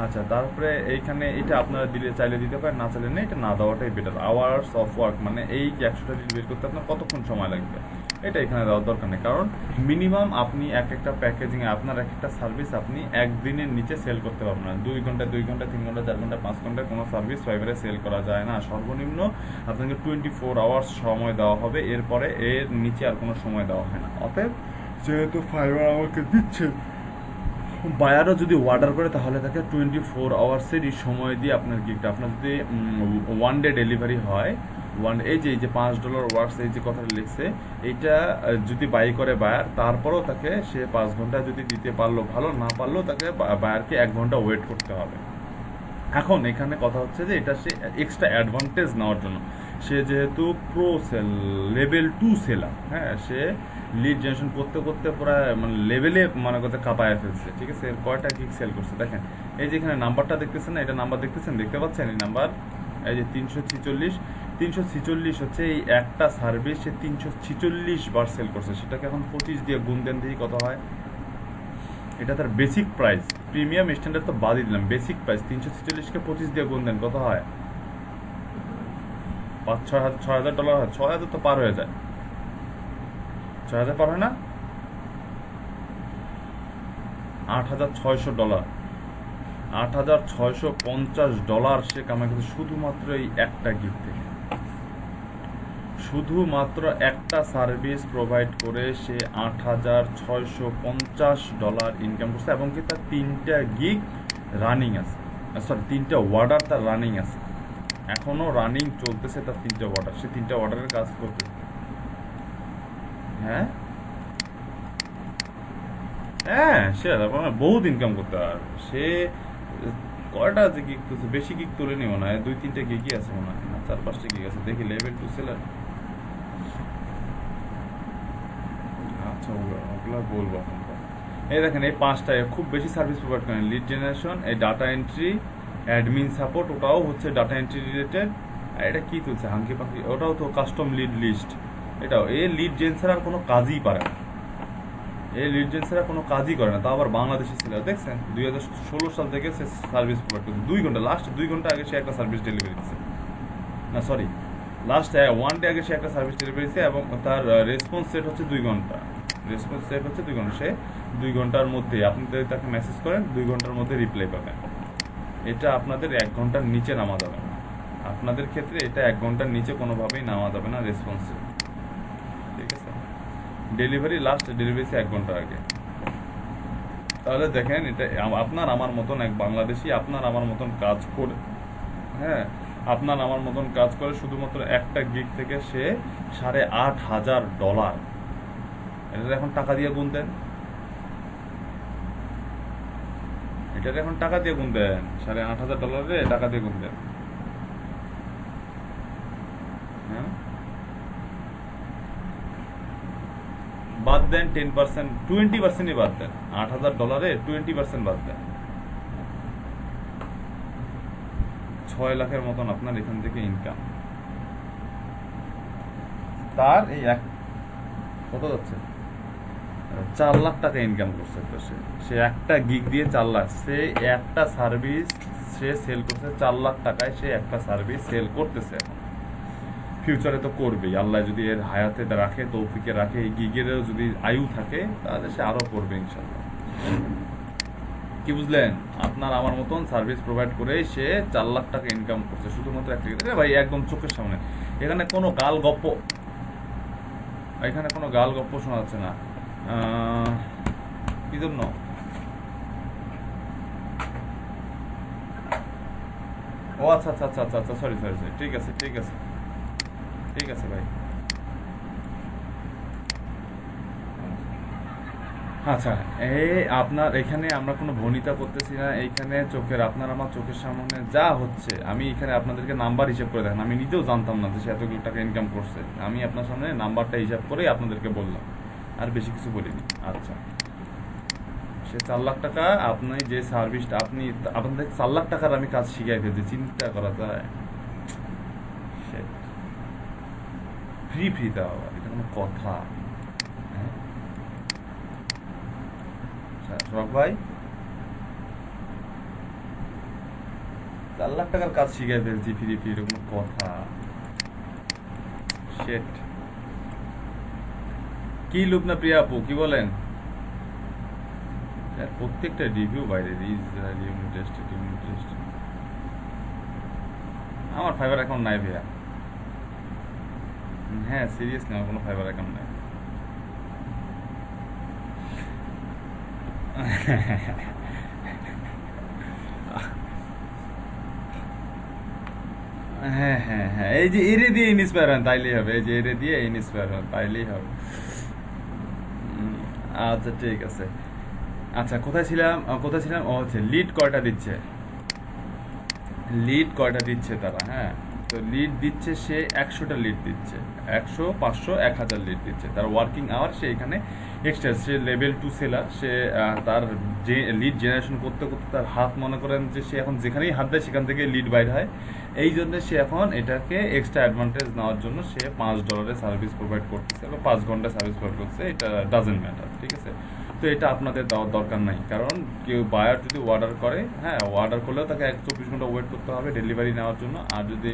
আচ্ছা, তারপরে এইখানে এটা আপনারা দিলে চাইলে দিতে পারেন, না চাইলে না, এটা না দেওয়াটাই বেটার। আওয়ার্স অফ ওয়ার্ক মানে এই যে 100টা লিড বের করতে আপনার কতক্ষণ সময় লাগবে, এটা এখানে দেওয়ার দরকার নেই, কারণ মিনিমাম আপনি এক একটা প্যাকেজিংয়ে আপনার এক একটা সার্ভিস আপনি একদিনের নিচে সেল করতে পারবেন না। 2 ঘন্টা 3 ঘন্টা 4 ঘন্টা 5 ঘন্টা কোনো সার্ভিস ফাইবারে সেল করা যায় না। সর্বনিম্ন আপনাকে 24 আওয়ার্স সময় দেওয়া হবে, এরপরে এর নিচে আর কোনো সময় দেওয়া হয় না। অতএব যেহেতু ফাইবার আমাকে দিচ্ছে, বায়ারও যদি অর্ডার করে তাহলে তাকে 24 আওয়ার্সেরই সময় দিয়ে আপনার গিগটা, আপনার যদি 1 ডে ডেলিভারি হয়, এই যে $5 ওয়ার্কস, এই যে কথাটা লিখছে, এইটা যদি বাই করে বায়ার, তারপরও তাকে সে 5 ঘন্টা যদি দিতে পারলো ভালো, না পারলেও তাকে বায়ারকে 1 ঘন্টা ওয়েট করতে হবে। এখন এখানে কথা হচ্ছে যে এটা সে এক্সট্রা অ্যাডভান্টেজ নেওয়ার জন্য, সে যেহেতু প্রো সেল লেভেল 2 সেলার, হ্যাঁ, সে লিড জেনারেশন করতে করতে পুরো মানে লেভেলে মনে করতে কাঁপায় ফেলছে, ঠিক আছে। এর কয়টা গিগ সেল করছে দেখেন, এই যে এখানে নাম্বারটা দেখতেছেন না, এটা নাম্বার দেখতেছেন, দেখতে পাচ্ছেন এই নাম্বার, এই যে 346 হচ্ছে এই একটা সার্ভিস সে 346 বার সেল করছে, সেটাকে এখন 25 দিয়ে গুণ দেন, দিয়ে কত হয়। এটা তার বেসিক প্রাইস, প্রিমিয়াম স্ট্যান্ডার্ড তো বাদই দিলাম, বেসিক প্রাইস 346কে 25 দিয়ে গুণ দেন, কত হয়, $6,000 হয়, 6,000 তো পার হয়ে যায়, 6,000 পার হয় না, $8,600, $8,650 সে কামাই করছে শুধুমাত্র এই একটা গিগ থেকে। শুধুমাত্র একটা সার্ভিস প্রোভাইড করে সে $8,650 ইনকাম করছে, এবং কি তার 3টা গিগ রানিং আছে, সরি 3টা অর্ডার তার রানিং আছে, এখনো রানিং চলতেছে তার 3টা অর্ডার, সে 3টা অর্ডারের কাজ করতেছে। হ্যাঁ হ্যাঁ, সে বহুত ইনকাম করতে পারবে। সে কয়টা যে গিগ তুলছে, বেশি গিগ তুলে নি মনে হয়, 2-3টা গিগই আছে মনে হয়, না 4-5টা গিগ আছে, দেখি লেভেল 2 সেলার। আচ্ছা, ওগুলা বলবো এখন। এই দেখেন এই 5টায় খুব বেশি সার্ভিস প্রোভাইড করেন, লিড জেনারেশন, এই ডাটা এন্ট্রি, অ্যাডমিন সাপোর্ট, ওটাও হচ্ছে ডাটা এন্ট্রি রিলেটেড। আর এটা কি তুলছে হাঙ্কি পাঙ্কি, ওটাও তো কাস্টম লিড লিস্ট, এটাও এই লিড জেন্সার আর কোনো কাজই পারে না, এই লিড জেন্সারা কোনো কাজই করে না, তা আবার বাংলাদেশি সেলার দেখছেন 2016 সাল থেকে সে সার্ভিস প্রোভাইড করছে, 2 ঘন্টা, লাস্ট 2 ঘন্টা আগে সে একটা সার্ভিস ডেলিভারি দিচ্ছে, না সরি লাস্ট 1 ডে আগে সে একটা সার্ভিস ডেলিভারি দিচ্ছে, এবং তার রেসপন্স সেট হচ্ছে 2 ঘন্টা, রেসপন্স সেট হচ্ছে 2 ঘন্টা, সে 2 ঘন্টার মধ্যে আপনি যদি তাকে মেসেজ করেন 2 ঘন্টার মধ্যে রিপ্লাই পাবেন। এটা আপনাদের 1 ঘন্টার নিচে নামা যাবে না, আপনাদের ক্ষেত্রে এটা 1 ঘন্টার নিচে কোনোভাবেই নামা যাবে না রেসপন্স সেট, ঠিক আছে। ডেলিভারি লাস্ট ডেলিভারি 1 ঘন্টা আগে। তাহলে দেখেন এটা আপনার আমার মতন এক বাংলাদেশি আপনার আমার মতন কাজ করে, হ্যাঁ, আপনার আমার মতন কাজ করে শুধুমাত্র একটা গিগ থেকে সে $8,500, এটা এখন টাকা দিয়ে গুণ দেন, এটা এখন টাকা দিয়ে গুণ দেন, $8,500 টাকা দিয়ে গুণ দেন, হ্যাঁ, বাদ দেন 10%, 20%ই বাদ দেন, $8,000 20% বাদ দেন, 6 লাখের মতন আপনার এখান থেকে ইনকাম। তার এই কত যাচ্ছে, 4 লাখ টাকা ইনকাম করছে, তো সে একটা গিগ দিয়ে 4 লাখ, সে একটা সার্ভিস সে সেল করছে 4 লাখ টাকায়, সে একটা সার্ভিস সেল করতেছে, এখন ফিউচারে তো করবেই, আল্লাহ যদি এর হায়াতে রাখে, তৌফিকে রাখে, এই গিগেরও যদি আয়ু থাকে তাহলে সে আরো করবে ইনশাল্লাহ। কি বুঝলেন, আপনার আমার মতন সার্ভিস প্রোভাইড করে সে 4 লাখ টাকা ইনকাম করছে শুধুমাত্র একটা গিগ। ভাই একদম চোখের সামনে, এখানে কোনো গাল গপ্প, এখানে কোনো গাল গপ্প শোনা যাচ্ছে না, কি জন্য, ও আচ্ছা আচ্ছা আচ্ছা আচ্ছা, সরি সরি সরি, ঠিক আছে ঠিক আছে ঠিক আছে ভাই। আচ্ছা, এই আপনার এখানে আমরা কোনো ভনিতা করতেছি না। এইখানে চোখের আপনার আমার চোখের সামনে যা হচ্ছে, আমি এখানে আপনাদেরকে নাম্বার হিসাব করে দেখেন, আমি নিজেও জানতাম না যে সে এতগুলো টাকা ইনকাম করছে। আমি আপনার সামনে নাম্বারটা হিসাব করেই আপনাদেরকে বললাম, আর বেশি কিছু বলিনি। আচ্ছা, সে 4 লাখ টাকা, আপনি যে সার্ভিসটা আপনাদের 4 লাখ টাকার আমি কাজ শিখাই ফেলছি, চিন্তা করা যায়? ফ্রি ফ্রি দেওয়া, এটা কোনো কথা? হ্যাঁ শখ ভাই, 4 লাখ টাকার কাজ শিখাই ফেলছি ফ্রি ফ্রি, এটা কোনো কথা? শেট। কি লুবনা প্রিয়া আপু, কি বলেন? প্রত্যেকটা রিভিউ বাইরে, আমার ফাইবার অ্যাকাউন্ট নাই ভাইয়া। হ্যাঁ সিরিয়াসলি, আমার কোনো ফাইবার অ্যাকাউন্ট নাই। হ্যাঁ হ্যাঁ হ্যাঁ, এই যে এরে দিয়ে ইন্সপায়ার হন তাইলেই হবে, এই যে এরে দিয়ে ইন্সপায়ার হন তাইলেই হবে। আচ্ছা ঠিক আছে। আচ্ছা কোথায় ছিলাম ও হচ্ছে লিড কয়টা দিচ্ছে, তারা? হ্যাঁ, তো লিড দিচ্ছে সে 100টা লিড দিচ্ছে, 100, 500, 1000 লিড দিচ্ছে। তার ওয়ার্কিং আওয়ার সে এখানে এক্সট্রা, সে লেভেল 2 সেলার। সে তার যে লিড জেনারেশন করতে করতে তার হাত, মনে করেন যে সে এখন যেখানেই হাত দেয় সেখান থেকে লিড বাইর হয়। এই জন্য সে এখন এটাকে এক্সট্রা অ্যাডভান্টেজ নেওয়ার জন্য সে $5 সার্ভিস প্রোভাইড করতেছে বা 5 ঘন্টা সার্ভিস প্রোভাইড করছে, এটা ডাজেন্ট ম্যাটার, ঠিক আছে? তো এটা আপনাদের দেওয়ার দরকার নাই, কারণ কেউ বায়ার যদি অর্ডার করে, হ্যাঁ অর্ডার করলেও তাকে 24 ঘন্টা ওয়েট করতে হবে ডেলিভারি নেওয়ার জন্য। আর যদি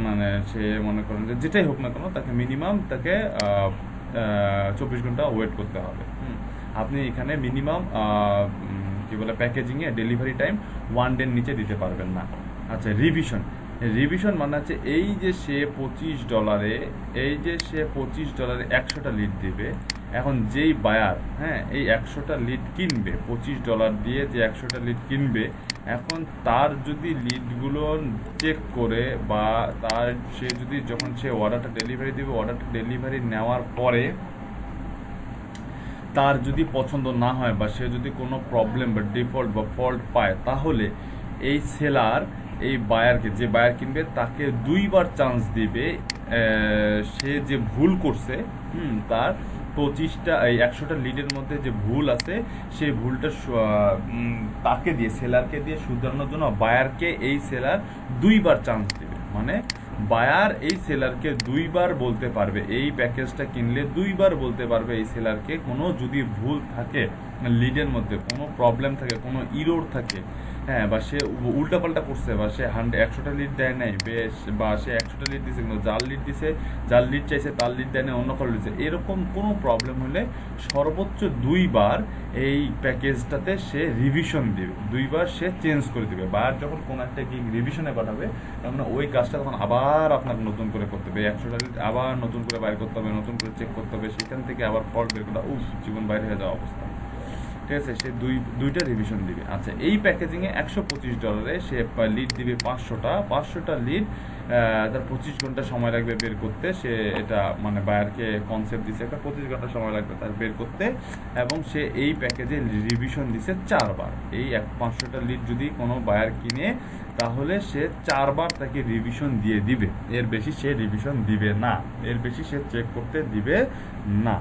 মানে সে মনে করেন যে যেটাই হোক না কেন, তাকে মিনিমাম 24 ঘন্টা ওয়েট করতে হবে। আপনি এখানে মিনিমাম কি বলে প্যাকেজিংয়ে ডেলিভারি টাইম 1 ডের নিচে দিতে পারবেন না। আচ্ছা, রিভিশন মানে হচ্ছে এই যে সে $25, এই যে সে $25 100টা লিড দিবে। এখন যেই বায়ার, হ্যাঁ, এই 100টা লিড কিনবে, $25 দিয়ে যে 100টা লিড কিনবে, এখন তার যদি লিডগুলো চেক করে বা তার সে যদি যখন সে অর্ডারটা ডেলিভারি দিবে, অর্ডারটা ডেলিভারি নেওয়ার পরে তার যদি পছন্দ না হয় বা সে যদি কোনো প্রবলেম বা ডিফল্ট বা ফল্ট পায়, তাহলে এই সেলার এই বায়ারকে, যে বায়ার কিনবে, তাকে 2বার চান্স দিবে। সে যে ভুল করছে, তার 25টা এই 100টা লিডের মধ্যে যে ভুল আছে, সেই ভুলটা তাকে দিয়ে, সেলারকে দিয়ে শুধরানোর জন্য বায়ারকে এই সেলার 2বার চান্স দিবে। মানে বায়ার এই সেলারকে 2বার বলতে পারবে, এই প্যাকেজটা কিনলে 2বার বলতে পারবে এই সেলারকে, কোনো যদি ভুল থাকে লিডের মধ্যে, কোনো প্রবলেম থাকে, কোনো ইরোর থাকে, হ্যাঁ, বা সে উল্টাপাল্টা করছে, বা সে 100টা লিড দেয় নাই, বেশ, বা সে 100টা লিড দিছে কিন্তু যার লিড চাইছে তার লিড দেয় নাই, অন্য কারো লিড, এরকম কোনো প্রবলেম হলে সর্বোচ্চ 2বার এই প্যাকেজটাতে সে রিভিশন দিবে, 2বার সে চেঞ্জ করে দিবে। বায়ার যখন কোনো একটা গিগ রিভিশনে পাঠাবে, তখন ওই কাজটা তখন আবার আপনাকে নতুন করে করতে হবে, 100টা লিড আবার নতুন করে বাইর করতে হবে, নতুন করে চেক করতে হবে, সেখান থেকে আবার ফল্ট বের করতে, জীবন বাইরে হয়ে যাওয়া অবস্থা, ঠিক আছে? সে দুইটা রিভিশন দিবে। আচ্ছা, এই প্যাকেজিংয়ে $125 সে লিড দিবে 500টা লিড, তার 25 ঘন্টা সময় লাগবে বের করতে। সে এটা মানে বায়ারকে কনসেপ্ট দিছে, একটা 25 ঘন্টা সময় লাগবে তার বের করতে, এবং সে এই প্যাকেজে রিভিশন দিছে 4বার। এই 500টা লিড যদি কোনো বায়ার কিনে, তাহলে সে 4বার তাকে রিভিশন দিয়ে দিবে, এর বেশি সে রিভিশন দিবে না, এর বেশি সে চেক করতে দিবে না।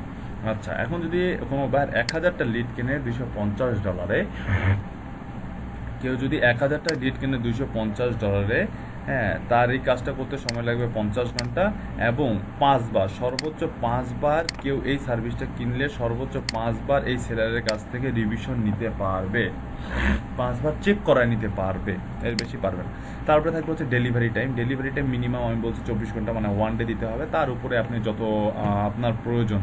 আচ্ছা, এখন যদি কোনো বায়ার 1000টা লিড কিনে $250, কেউ যদি 1000টা লিড কিনে $250, হ্যাঁ, তার এই কাজটা করতে সময় লাগবে 50 ঘন্টা, এবং 5বার, সর্বোচ্চ 5বার কেউ এই সার্ভিসটা কিনলে সর্বোচ্চ 5বার এই সেলারের কাছ থেকে রিভিশন নিতে পারবে, 5বার চেক করায় নিতে পারবে, এর বেশি পারবে না। তারপরে থাকবে হচ্ছে ডেলিভারি টাইম মিনিমাম আমি বলছি 24 ঘন্টা, মানে 1 ডে দিতে হবে। তার উপরে আপনি যত আপনার প্রয়োজন,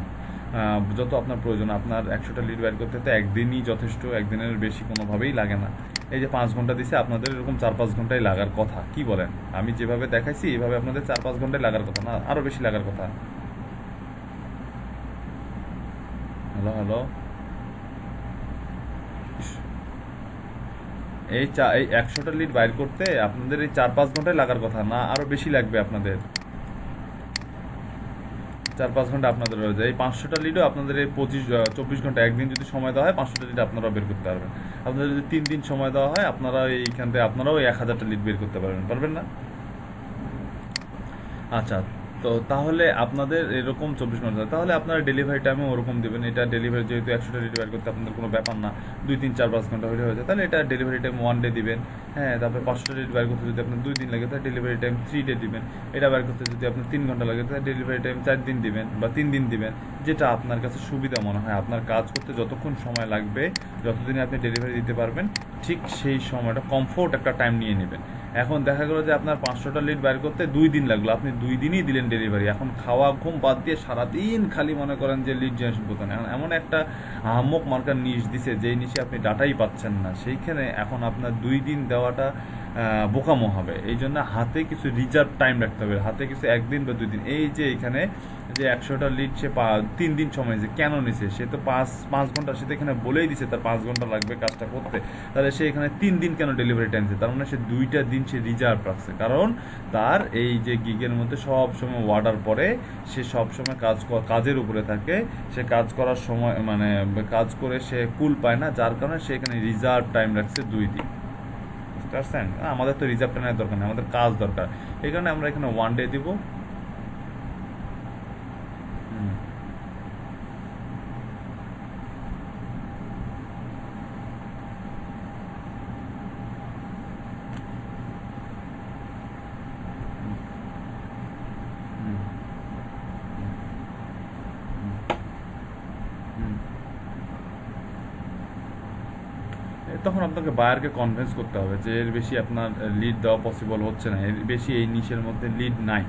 আপনার 100টা লিড বাইর করতে তো একদিনই যথেষ্ট, একদিনের বেশি কোনোভাবেই লাগে না। এই যে 5 ঘন্টা দিছে, আপনাদের এরকম 4-5 ঘন্টায় লাগার কথা, কি বলেন? আমি যেভাবে দেখাইছি এইভাবে আপনাদের 4-5 ঘন্টায় লাগার কথা, না আরো বেশি লাগার কথা। হ্যালো, এই 100টা লিড বাইর করতে আপনাদের এই 4-5 ঘন্টায় লাগার কথা, না আরো বেশি লাগবে আপনাদের। 4-5 ঘন্টা আপনাদের হয়ে যায়। এই 500টা লিডও আপনাদের এই 24 ঘন্টা, একদিন যদি সময় দেওয়া হয় 500টা লিড আপনারাও বের করতে পারবেন। আপনাদের যদি 3 দিন সময় দেওয়া হয় আপনারা এইখান থেকে আপনারাও 1000টা লিড বের করতে পারবেন না? আচ্ছা, তো তাহলে আপনাদের এরকম 24 ঘন্টা, তাহলে আপনারা ডেলিভারি টাইমও ওরকম দেবেন। এটা ডেলিভারি যেহেতু 100টা ডেলিভারি করতে আপনাদের কোনো ব্যাপার না, 2-3-4-5 ঘন্টা হয়ে যায়, তাহলে এটা ডেলিভারি টাইম 1 ডে দিবেন। হ্যাঁ, তারপরে 500টা ডেলিভারি করতে যদি আপনার 2 দিন লাগে তাহলে ডেলিভারি টাইম 3 ডে দিবেন। এটা বের করতে যদি আপনার 3 ঘন্টা লাগে তাহলে ডেলিভারি টাইম 4 দিন দিবেন বা 3 দিন দিবেন, যেটা আপনার কাছে সুবিধা মনে হয়। আপনার কাজ করতে যতক্ষণ সময় লাগবে, যতদিনে আপনি ডেলিভারি দিতে পারবেন, ঠিক সেই সময়টা কমফোর্ট একটা টাইম নিয়ে নেবেন। এখন দেখা গেলো যে আপনার 500টা লিড বের করতে 2 দিন লাগলো, আপনি 2 দিনই দিলেন ডেলিভারি। এখন খাওয়া ঘুম বাদ দিয়ে সারাদিন খালি মনে করেন যে লিড জেনারেশন করতেন। এখন এমন একটা আহাম্মক মার্কার নিশ দিছে, যেই নিশে আপনি ডাটাই পাচ্ছেন না, সেইখানে এখন আপনার 2 দিন দেওয়াটা বোকামো হবে। এই জন্য হাতে কিছু রিজার্ভ টাইম রাখতে হবে, হাতে কিছু 1 দিন বা 2 দিন। এই যে এখানে যে 100টা লিড সে 3 দিন সময় যে কেন নিছে, সে তো 5 ঘন্টা, সে তো এখানে বলেই দিছে তার 5 ঘন্টা লাগবে কাজটা করতে, তাহলে সে এখানে 3 দিন কেন ডেলিভারি টাইম দিচ্ছে? তার মানে সে 2টা দিন সে রিজার্ভ রাখছে, কারণ তার এই যে গিগের মধ্যে সব সময় অর্ডার পরে, সে সব সময় কাজের উপরে থাকে, সে কাজ করার সময় মানে কাজ করে সে কুল পায় না, যার কারণে সে এখানে রিজার্ভ টাইম রাখছে 2 দিন। বুঝতে পারছেন? আমাদের তো রিজার্ভ টাইমের দরকার নেই, আমাদের কাজ দরকার, এই কারণে আমরা এখানে 1 ডে দিব। তখন আপনাকে বায়ারকে কনভিন্স করতে হবে যে এর বেশি আপনার লিড দেওয়া পসিবল হচ্ছে না, এর বেশি এই নিশের মধ্যে লিড নাই,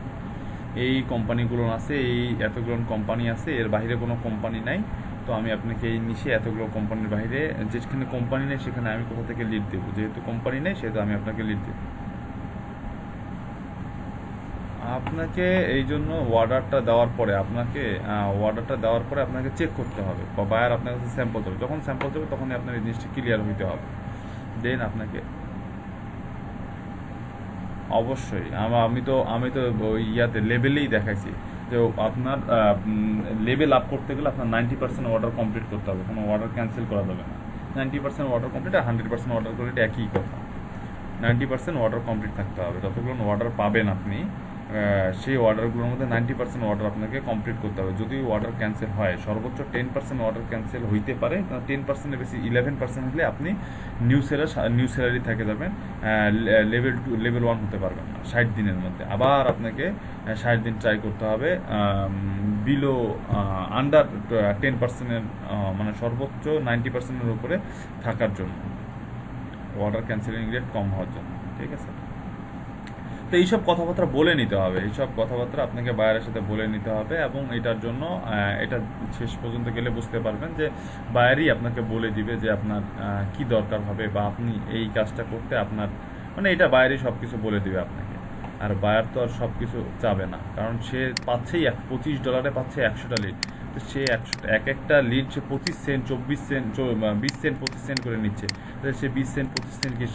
এই কোম্পানিগুলো আছে, এই এতগুলো কোম্পানি আছে, এর বাইরে কোনো কোম্পানি নাই। তো আমি আপনাকে এই নিশে এতগুলো কোম্পানির বাইরে, যেখানে কোম্পানি নেই সেখানে আমি কোথা থেকে লিড দেবো? যেহেতু কোম্পানি নেই সেহেতু আমি আপনাকে লিড দেবো। আপনাকে এই জন্য অর্ডারটা দেওয়ার পরে আপনাকে চেক করতে হবে, বা বায়ার আপনার কাছে স্যাম্পল যাবে, যখন স্যাম্পল যাবে তখনই আপনার এই জিনিসটা ক্লিয়ার হইতে হবে। দেন আপনাকে অবশ্যই আমি তো ওই ইয়াতে লেভেলেই দেখাইছি যে আপনার লেভেল আপ করতে গেলে আপনার 90% অর্ডার কমপ্লিট করতে হবে, কোনো অর্ডার ক্যান্সেল করা যাবে না। 90% অর্ডার কমপ্লিট আর 100% অর্ডার করে এটা একই কথা। 90% অর্ডার কমপ্লিট থাকতে হবে। যতগুলো অর্ডার পাবেন আপনি, সেই অর্ডারগুলোর মধ্যে 90% অর্ডার আপনাকে কমপ্লিট করতে হবে। যদি অর্ডার ক্যান্সেল হয়, সর্বোচ্চ 10% অর্ডার ক্যান্সেল হইতে পারে, 10%-এর বেশি 11% হলে আপনি নিউ স্যালারি থেকে যাবেন, লেভেল 1 হতে পারবেন না 60 দিনের মধ্যে। আবার আপনাকে 60 দিন ট্রাই করতে হবে বিলো আন্ডার 10%-এর, মানে সর্বোচ্চ 90%-এর উপরে থাকার জন্য, অর্ডার ক্যান্সেলিং রেট কম হওয়ার জন্য। ঠিক আছে? তো এইসব কথাবার্তা বলে নিতে হবে, এইসব কথাবার্তা আপনাকে বায়ারের সাথে বলে নিতে হবে, এবং এটার জন্য এটা শেষ পর্যন্ত গেলে বুঝতে পারবেন যে বায়ারই আপনাকে বলে দিবে যে আপনার কি দরকার হবে, বা আপনি এই কাজটা করতে আপনার মানে এটা বায়ারই সব কিছু বলে দিবে আপনাকে। আর বায়ার তো আর সব কিছু চাবে না, কারণ সে পাচ্ছেই $25 পাচ্ছে 100টা লিড। তো সে একটা লিড সে 25 সেন্ট, 24 সেন্ট, 20 সেন্ট, 25 সেন্ট করে নিচ্ছে। তাহলে সে 20 সেন্ট 25 সেন্ট কি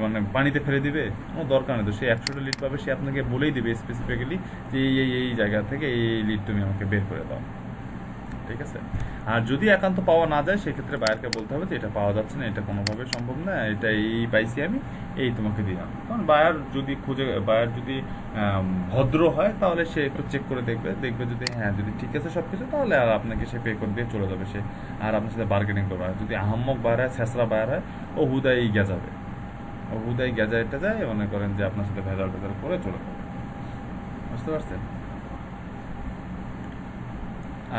মানে পানিতে ফেলে দিবে? কোনো দরকার নেই। তো সে 100টা লিড পাবে, সে আপনাকে বলেই দেবে স্পেসিফিক্যালি যে এই জায়গা থেকে এই লিড তুমি আমাকে বের করে দাও। ঠিক আছে? আর যদি একান্ত পাওয়া না যায়, সেক্ষেত্রে বায়ারকে বলতে হবে যে এটা পাওয়া যাচ্ছে না, এটা কোনোভাবে সম্ভব না, এটা এই পাইছি আমি, এই তোমাকে দিলাম। কারণ বায়ার যদি ভদ্র হয় তাহলে সে একটু চেক করে দেখবে যদি হ্যাঁ যদি ঠিক আছে সব কিছু, তাহলে আর আপনাকে সে পে করে দিয়ে চলে যাবে সে, আর আপনার সাথে বার্গেনিং করবে। আর যদি আহাম্মক বায়ার হয়, ছেঁচড়া বায়ার হয়, ও হুদাই গেজাবে, এটা যায়, মনে করেন যে আপনার সাথে ভেজাল করে চলে যাবে। বুঝতে পারছেন?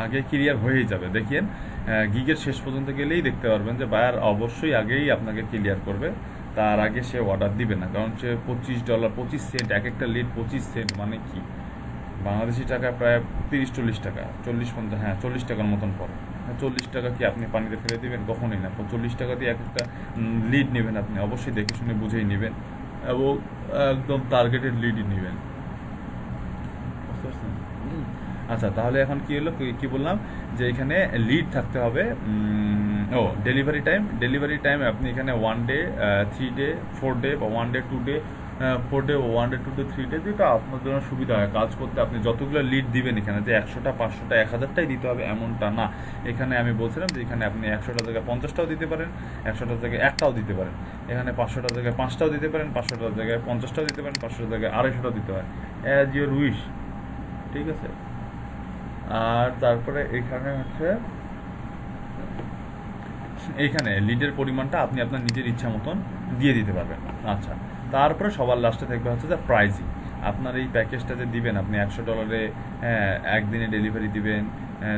আগে ক্লিয়ার হয়েই যাবে। দেখেন গিগের শেষ পর্যন্ত গেলেই দেখতে পারবেন যে বায়ার অবশ্যই আগেই আপনাকে ক্লিয়ার করবে, তার আগে সে অর্ডার দিবে না। কারণ সে $25, 25 সেন্ট, এক একটা লিড 25 সেন্ট, মানে কি বাংলাদেশি টাকা প্রায় 30-40 টাকা, 40-50, হ্যাঁ 40 টাকার মতন পড়ে। 40 টাকা কি আপনি পানিতে ফেলে দিবেন? কখনোই না। 40 টাকা দিয়ে এক একটা লিড নেবেন, আপনি অবশ্যই দেখে শুনে বুঝেই নেবেন, এবং একদম টার্গেটেড লিডই নেবেন। বুঝতে পারছেন? আচ্ছা, তাহলে এখন কি হলো, কি বললাম যে এখানে লিড থাকতে হবে। ডেলিভারি টাইম আপনি এখানে 1 ডে, 3 ডে, 4 ডে, বা 1 day, 2 day, 4 day 1 day 2 day 3 day, যেটা আপনার জন্য সুবিধা হয় কাজ করতে। আপনি যতগুলো লিড দিবেন এখানে যে 100টা 500টা 1000টাই দিতে হবে এমনটা না। এখানে আমি বলছিলাম যে এখানে আপনি 100টা জায়গায় 50টাও দিতে পারেন, 100টার জায়গায় একটাও দিতে পারেন। এখানে 500টার জায়গায় 5টাও দিতে পারেন, 500টার জায়গায় 50টাও দিতে পারেন, 500টার জায়গায় 250টাও দিতে পারেন, অ্যাজ ইউর উইশ। ঠিক আছে। আর তারপরে এখানে হচ্ছে এইখানে লিডের পরিমাণটা আপনি আপনার নিজের ইচ্ছা মতন দিয়ে দিতে পারবেন। আচ্ছা, তারপরে সবার লাস্টে থাকবে হচ্ছে যে প্রাইজিং। আপনার এই প্যাকেজটা যে দিবেন, আপনি $100 একদিনে ডেলিভারি দিবেন,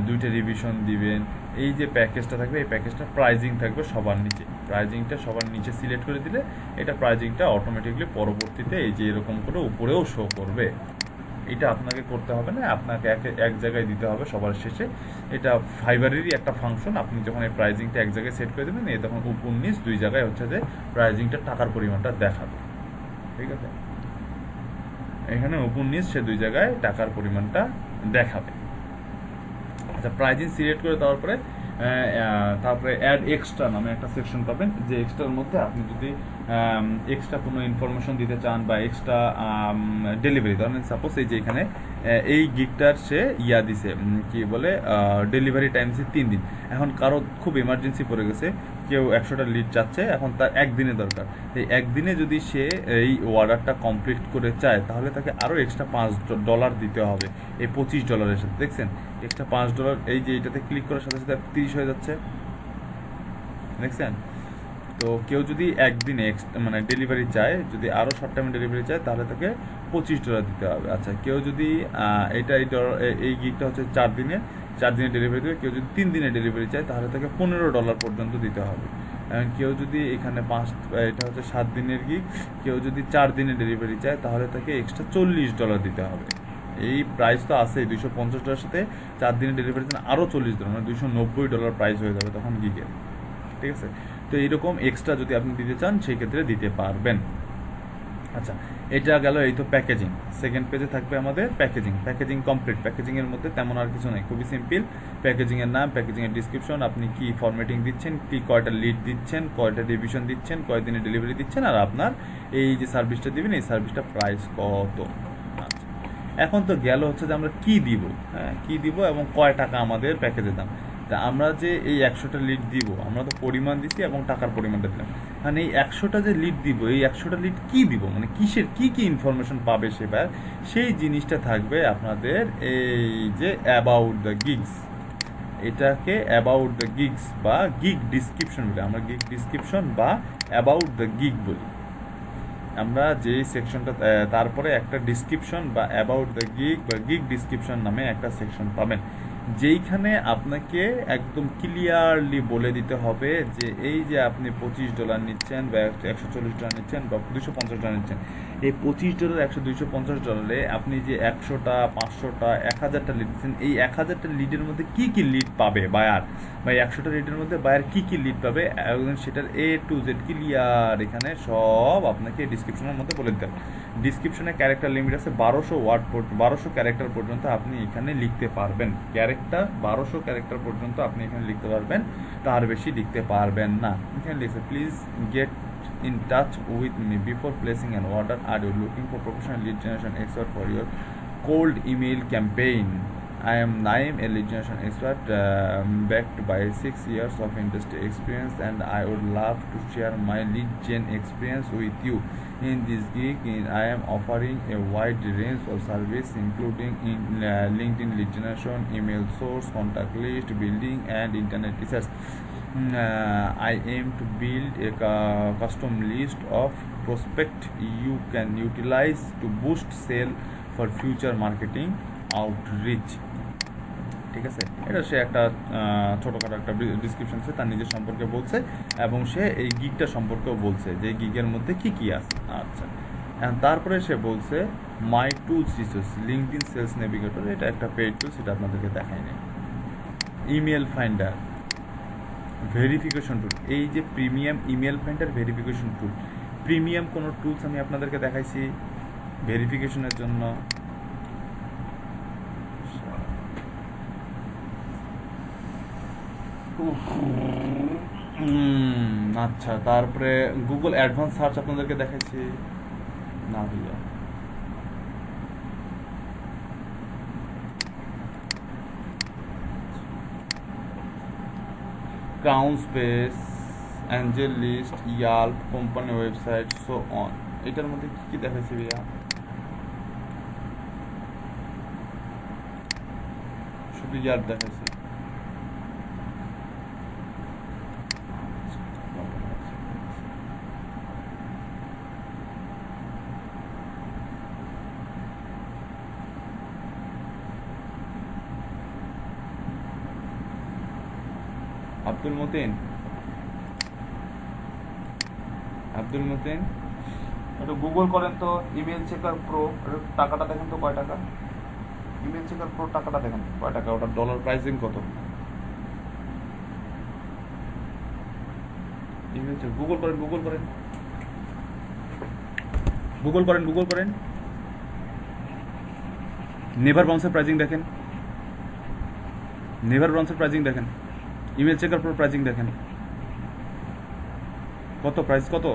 2টা রিভিশন দিবেন, এই যে প্যাকেজটা থাকবে এই প্যাকেজটা প্রাইজিং থাকবে সবার নিচে। প্রাইজিংটা সবার নিচে সিলেক্ট করে দিলে এটা প্রাইজিংটা অটোমেটিকলি পরবর্তীতে এই যে এরকম করে উপরেও শো করবে। এটা আপনাকে করতে হবে না, আপনাকে এক জায়গায় দিতে হবে সবার শেষে। এটা ফাইবারেরই একটা ফাংশন। আপনি যখন এই প্রাইজিংটা এক জায়গায় সেট করে দেবেন, এই তখন উপর নিচ দুই জায়গায় হচ্ছে যে প্রাইজিংটা টাকার পরিমাণটা দেখাবে। ঠিক আছে, এখানে উপর নিচ সে দুই জায়গায় টাকার পরিমাণটা দেখাবে। আচ্ছা, প্রাইজিং সিলেক্ট করে দেওয়ার পরে তারপরে অ্যাড এক্সট্রা নামে একটা সেকশন পাবেন, যে এক্সট্রার মধ্যে আপনি যদি এক্সট্রা কোনো ইনফরমেশন দিতে চান বা এক্সট্রা ডেলিভারি, ধরেন সাপোজ এই যে এখানে এই গিগটার সে দিছে কি বলে ডেলিভারি টাইম সে 3 দিন। এখন কারো খুব এমার্জেন্সি পড়ে গেছে, কেউ 100টা লিড চাচ্ছে, এখন তার একদিনে দরকার। এই একদিনে যদি সে এই অর্ডারটা কমপ্লিট করে চায় তাহলে তাকে আরও এক্সট্রা $5 দিতে হবে এই $25 সাথে। দেখছেন এক্সট্রা $5, এই যে এইটাতে ক্লিক করার সাথে সাথে 30 হয়ে যাচ্ছে। দেখছেন? তো কেউ যদি একদিনে মানে ডেলিভারি চায়, যদি আরও শর্ট টাইমে ডেলিভারি চায় তাহলে তাকে $25 দিতে হবে। আচ্ছা, কেউ যদি এই গিগটা হচ্ছে 4 দিনে ডেলিভারি দেবে, কেউ যদি 3 দিনে ডেলিভারি চায় তাহলে তাকে $15 পর্যন্ত দিতে হবে। কেউ যদি এখানে এটা হচ্ছে 7 দিনের গিগ, কেউ যদি 4 দিনে ডেলিভারি চায় তাহলে তাকে এক্সট্রা $40 দিতে হবে। এই প্রাইস তো আছে $250 সাথে 4 দিনে ডেলিভারি দেন আরও $40, মানে $290 প্রাইস হয়ে যাবে তখন গিগের। ঠিক আছে, তো এইরকম এক্সট্রা যদি আপনি দিতে চান সেই ক্ষেত্রে দিতে পারবেন। আচ্ছা, এটা গেল এই তো প্যাকেজিং। সেকেন্ড পেজে থাকবে আমাদের প্যাকেজিং কমপ্লিট। প্যাকেজিংয়ের মধ্যে তেমন আর কিছু নেই, খুবই সিম্পল। প্যাকেজিংয়ের নাম, প্যাকেজিংয়ের ডিসক্রিপশন, আপনি কি ফরম্যাটিং দিচ্ছেন, কি কয়টা লিড দিচ্ছেন, কয়টা রিভিশন দিচ্ছেন, কয়দিনে ডেলিভারি দিচ্ছেন, আর আপনার এই যে সার্ভিসটা দিবেন এই সার্ভিসটা প্রাইস কত। আচ্ছা, এখন তো গেল হচ্ছে যে আমরা কি দিব, কি দিব এবং কয় টাকা আমাদের প্যাকেজের দাম। তা আমরা যে এই 100টা লিড দিব, আমরা তো পরিমাণ দিচ্ছি এবং টাকার পরিমাণটা দিলাম। মানে এই 100টা যে লিড দিব, এই 100টা লিড কি দিব, মানে কিসের কি ইনফরমেশন পাবে সেবার, সেই জিনিসটা থাকবে আপনাদের এই যে অ্যাবাউট দ্য গিগস। এটাকে অ্যাবাউট দ্য গিগস বা গিগ ডিসক্রিপশন বলি আমরা, গিগ ডিসক্রিপশন বা অ্যাবাউট দ্য গিগ বলি আমরা। যে সেকশনটা তারপরে একটা ডিসক্রিপশন বা অ্যাবাউট দ্য গিগ বা গিগ ডিসক্রিপশন নামে একটা সেকশন পাবেন, যেইখানে আপনাকে একদম ক্লিয়ারলি বলে দিতে হবে যে এই যে আপনি $25 নিচ্ছেন বা $140 নিচ্ছেন বা $250 নিচ্ছেন, এই $25, $100, $250 আপনি যে 100টা 500টা 1000টা লিড দিচ্ছেন, এই 1000টা লিডের মধ্যে কি লিড পাবে বায়ার, বা 100টা লিডের মধ্যে বায়ার কি লিড পাবে, সেটার A to Z ক্লিয়ার এখানে সব আপনাকে ডিসক্রিপশনের মধ্যে বলে দিতে হবে। ডিসক্রিপশনে ক্যারেক্টার লিমিট আছে 1200 ক্যারেক্টার পর্যন্ত আপনি এখানে লিখতে পারবেন। 1200 ক্যারেক্টার পর্যন্ত আপনি এখানে লিখতে পারবেন, তার বেশি লিখতে পারবেন না। এখানে লিখছে please get in touch with me before placing an order. Are you looking for professional lead generation expert for your cold email campaign? I am Naim, a lead generation expert backed by 6 years of industry experience, and I would love to share my lead gen experience with you. In this gig, I am offering a wide range of service including LinkedIn lead generation, email source, contact list building, and internet research. I aim to build a custom list of prospects you can utilize to boost sale for future marketing outreach. ঠিক আছে, এটা সে একটা ছোটোখাটো একটা description আছে, তার নিজের সম্পর্কে বলছে এবং সে এই গিগটা সম্পর্কেও বলছে যে গিগের মধ্যে কি আছে। আচ্ছা, তারপরে সে বলছে my tools resource, LinkedIn sales navigator, এটা একটা পেইড টুল, সেটা আপনাদেরকে দেখাই নেই। ইমেল ফাইন্ডার, ভেরিফিকেশন টুল, এই যে প্রিমিয়াম ইমেল ফাইন্ডার ভেরিফিকেশন টুল, প্রিমিয়াম কোনো টুলস আমি আপনাদেরকে দেখাইছি ভেরিফিকেশনের জন্য। আচ্ছা, তারপরে গুগল অ্যাডভান্স সার্চ আপনাদেরকে দেখাইছি। ना भैया Crunchbase, AngelList, Yelp, company website, so on. এটার মধ্যে কি কি দেখাচ্ছে ভাইয়া? শুধু ইয়াল্প দেখাচ্ছে। আব্দুল মতিন, আব্দুল মতিন একটু গুগল করেন তো ইমেল চেকার প্রো, টাকাটা দেখেন তো কয় টাকা। ইমেল চেকার প্রো টাকাটা দেখেন কয় টাকা, ওটার ডলার প্রাইসিং কত। ইমেল চেক গুগল করেন, গুগল করেন, গুগল করেন, গুগল করেন। নেভার বাউন্সের প্রাইসিং দেখেন, নেভার বাউন্সের প্রাইসিং দেখেন, ইমেল চেকার প্রো প্রাইসিং দেখেন কত, প্রাইস কত।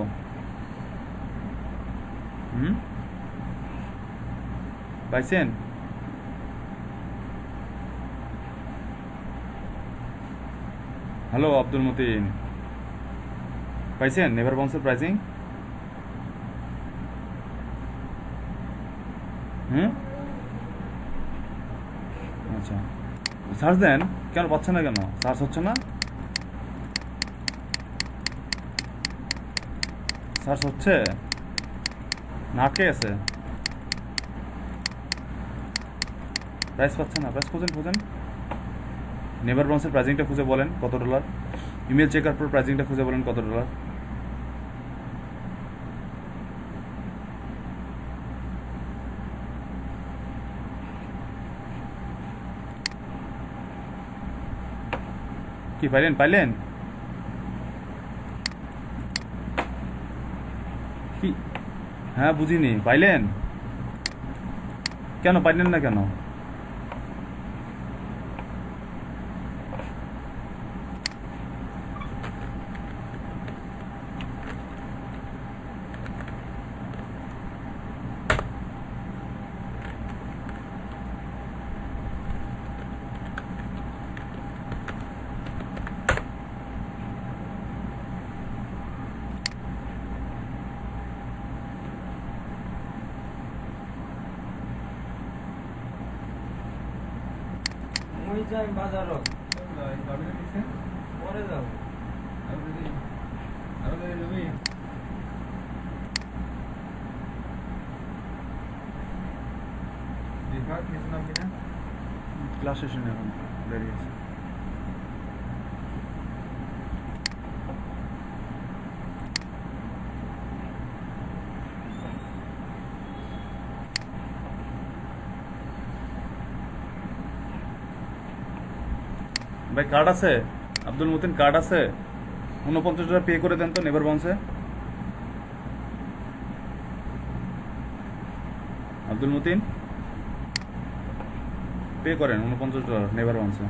পাইছেন? হ্যালো আব্দুল মতিন, পাইছেন নেভার বাউন্সের প্রাইসিং? আচ্ছা সার্চ দেন, কেন পাচ্ছে না, কেন সার্চ হচ্ছে না? সার্চ হচ্ছে না, আটকে আছে, প্রাইস পাচ্ছে না। প্রাইস খুঁজেন, খুঁজেন নেভার বাউন্সের প্রাইসিংটা খুঁজে বলেন কত ডলার, ইমেল চেকার প্রো প্রাইসিংটা খুঁজে বলেন কত ডলার। কি পাইলেন, পাইলেন কি? হ্যাঁ বুঝিনি, পাইলেন? কেন পাইলেন না কেন? যাই বাজারত পরে যাবো। ক্লাস শেষ হয়নি এখন, দেরি আছে। ভাই কার্ড আছে? আব্দুল মতিন কার্ড আছে? 49 টাকা পে করে দেন তো নেভার বাউন্সে। আব্দুল মতিন পে করেন 49 ডলার নেভার বাউন্সে।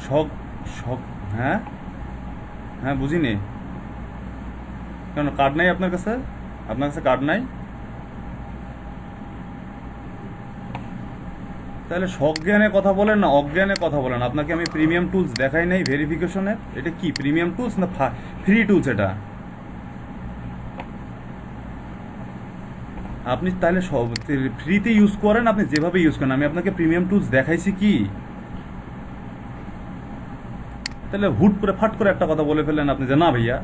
শখ শখ, হ্যাঁ হ্যাঁ বুঝিনি, কেন কার্ড নাই আপনার কাছে? আপনার কাছে কার্ড নাই? তাহলে সজ্ঞানে কথা বলেন না অজ্ঞানে কথা বলেন। আপনাকে আমি প্রিমিয়াম টুলস দেখাই নাই ভেরিফিকেশনের? এটা কি প্রিমিয়াম টুলস না ফ্রি টুলস? এটা আপনি তাহলে সব ফ্রিতে ইউজ করেন, আপনি যেভাবে ইউজ করেন। আমি আপনাকে প্রিমিয়াম টুলস দেখাইছি কি? তাহলে হুট করে ফাট করে একটা কথা বলে ফেললেন আপনি যে না ভাইয়া।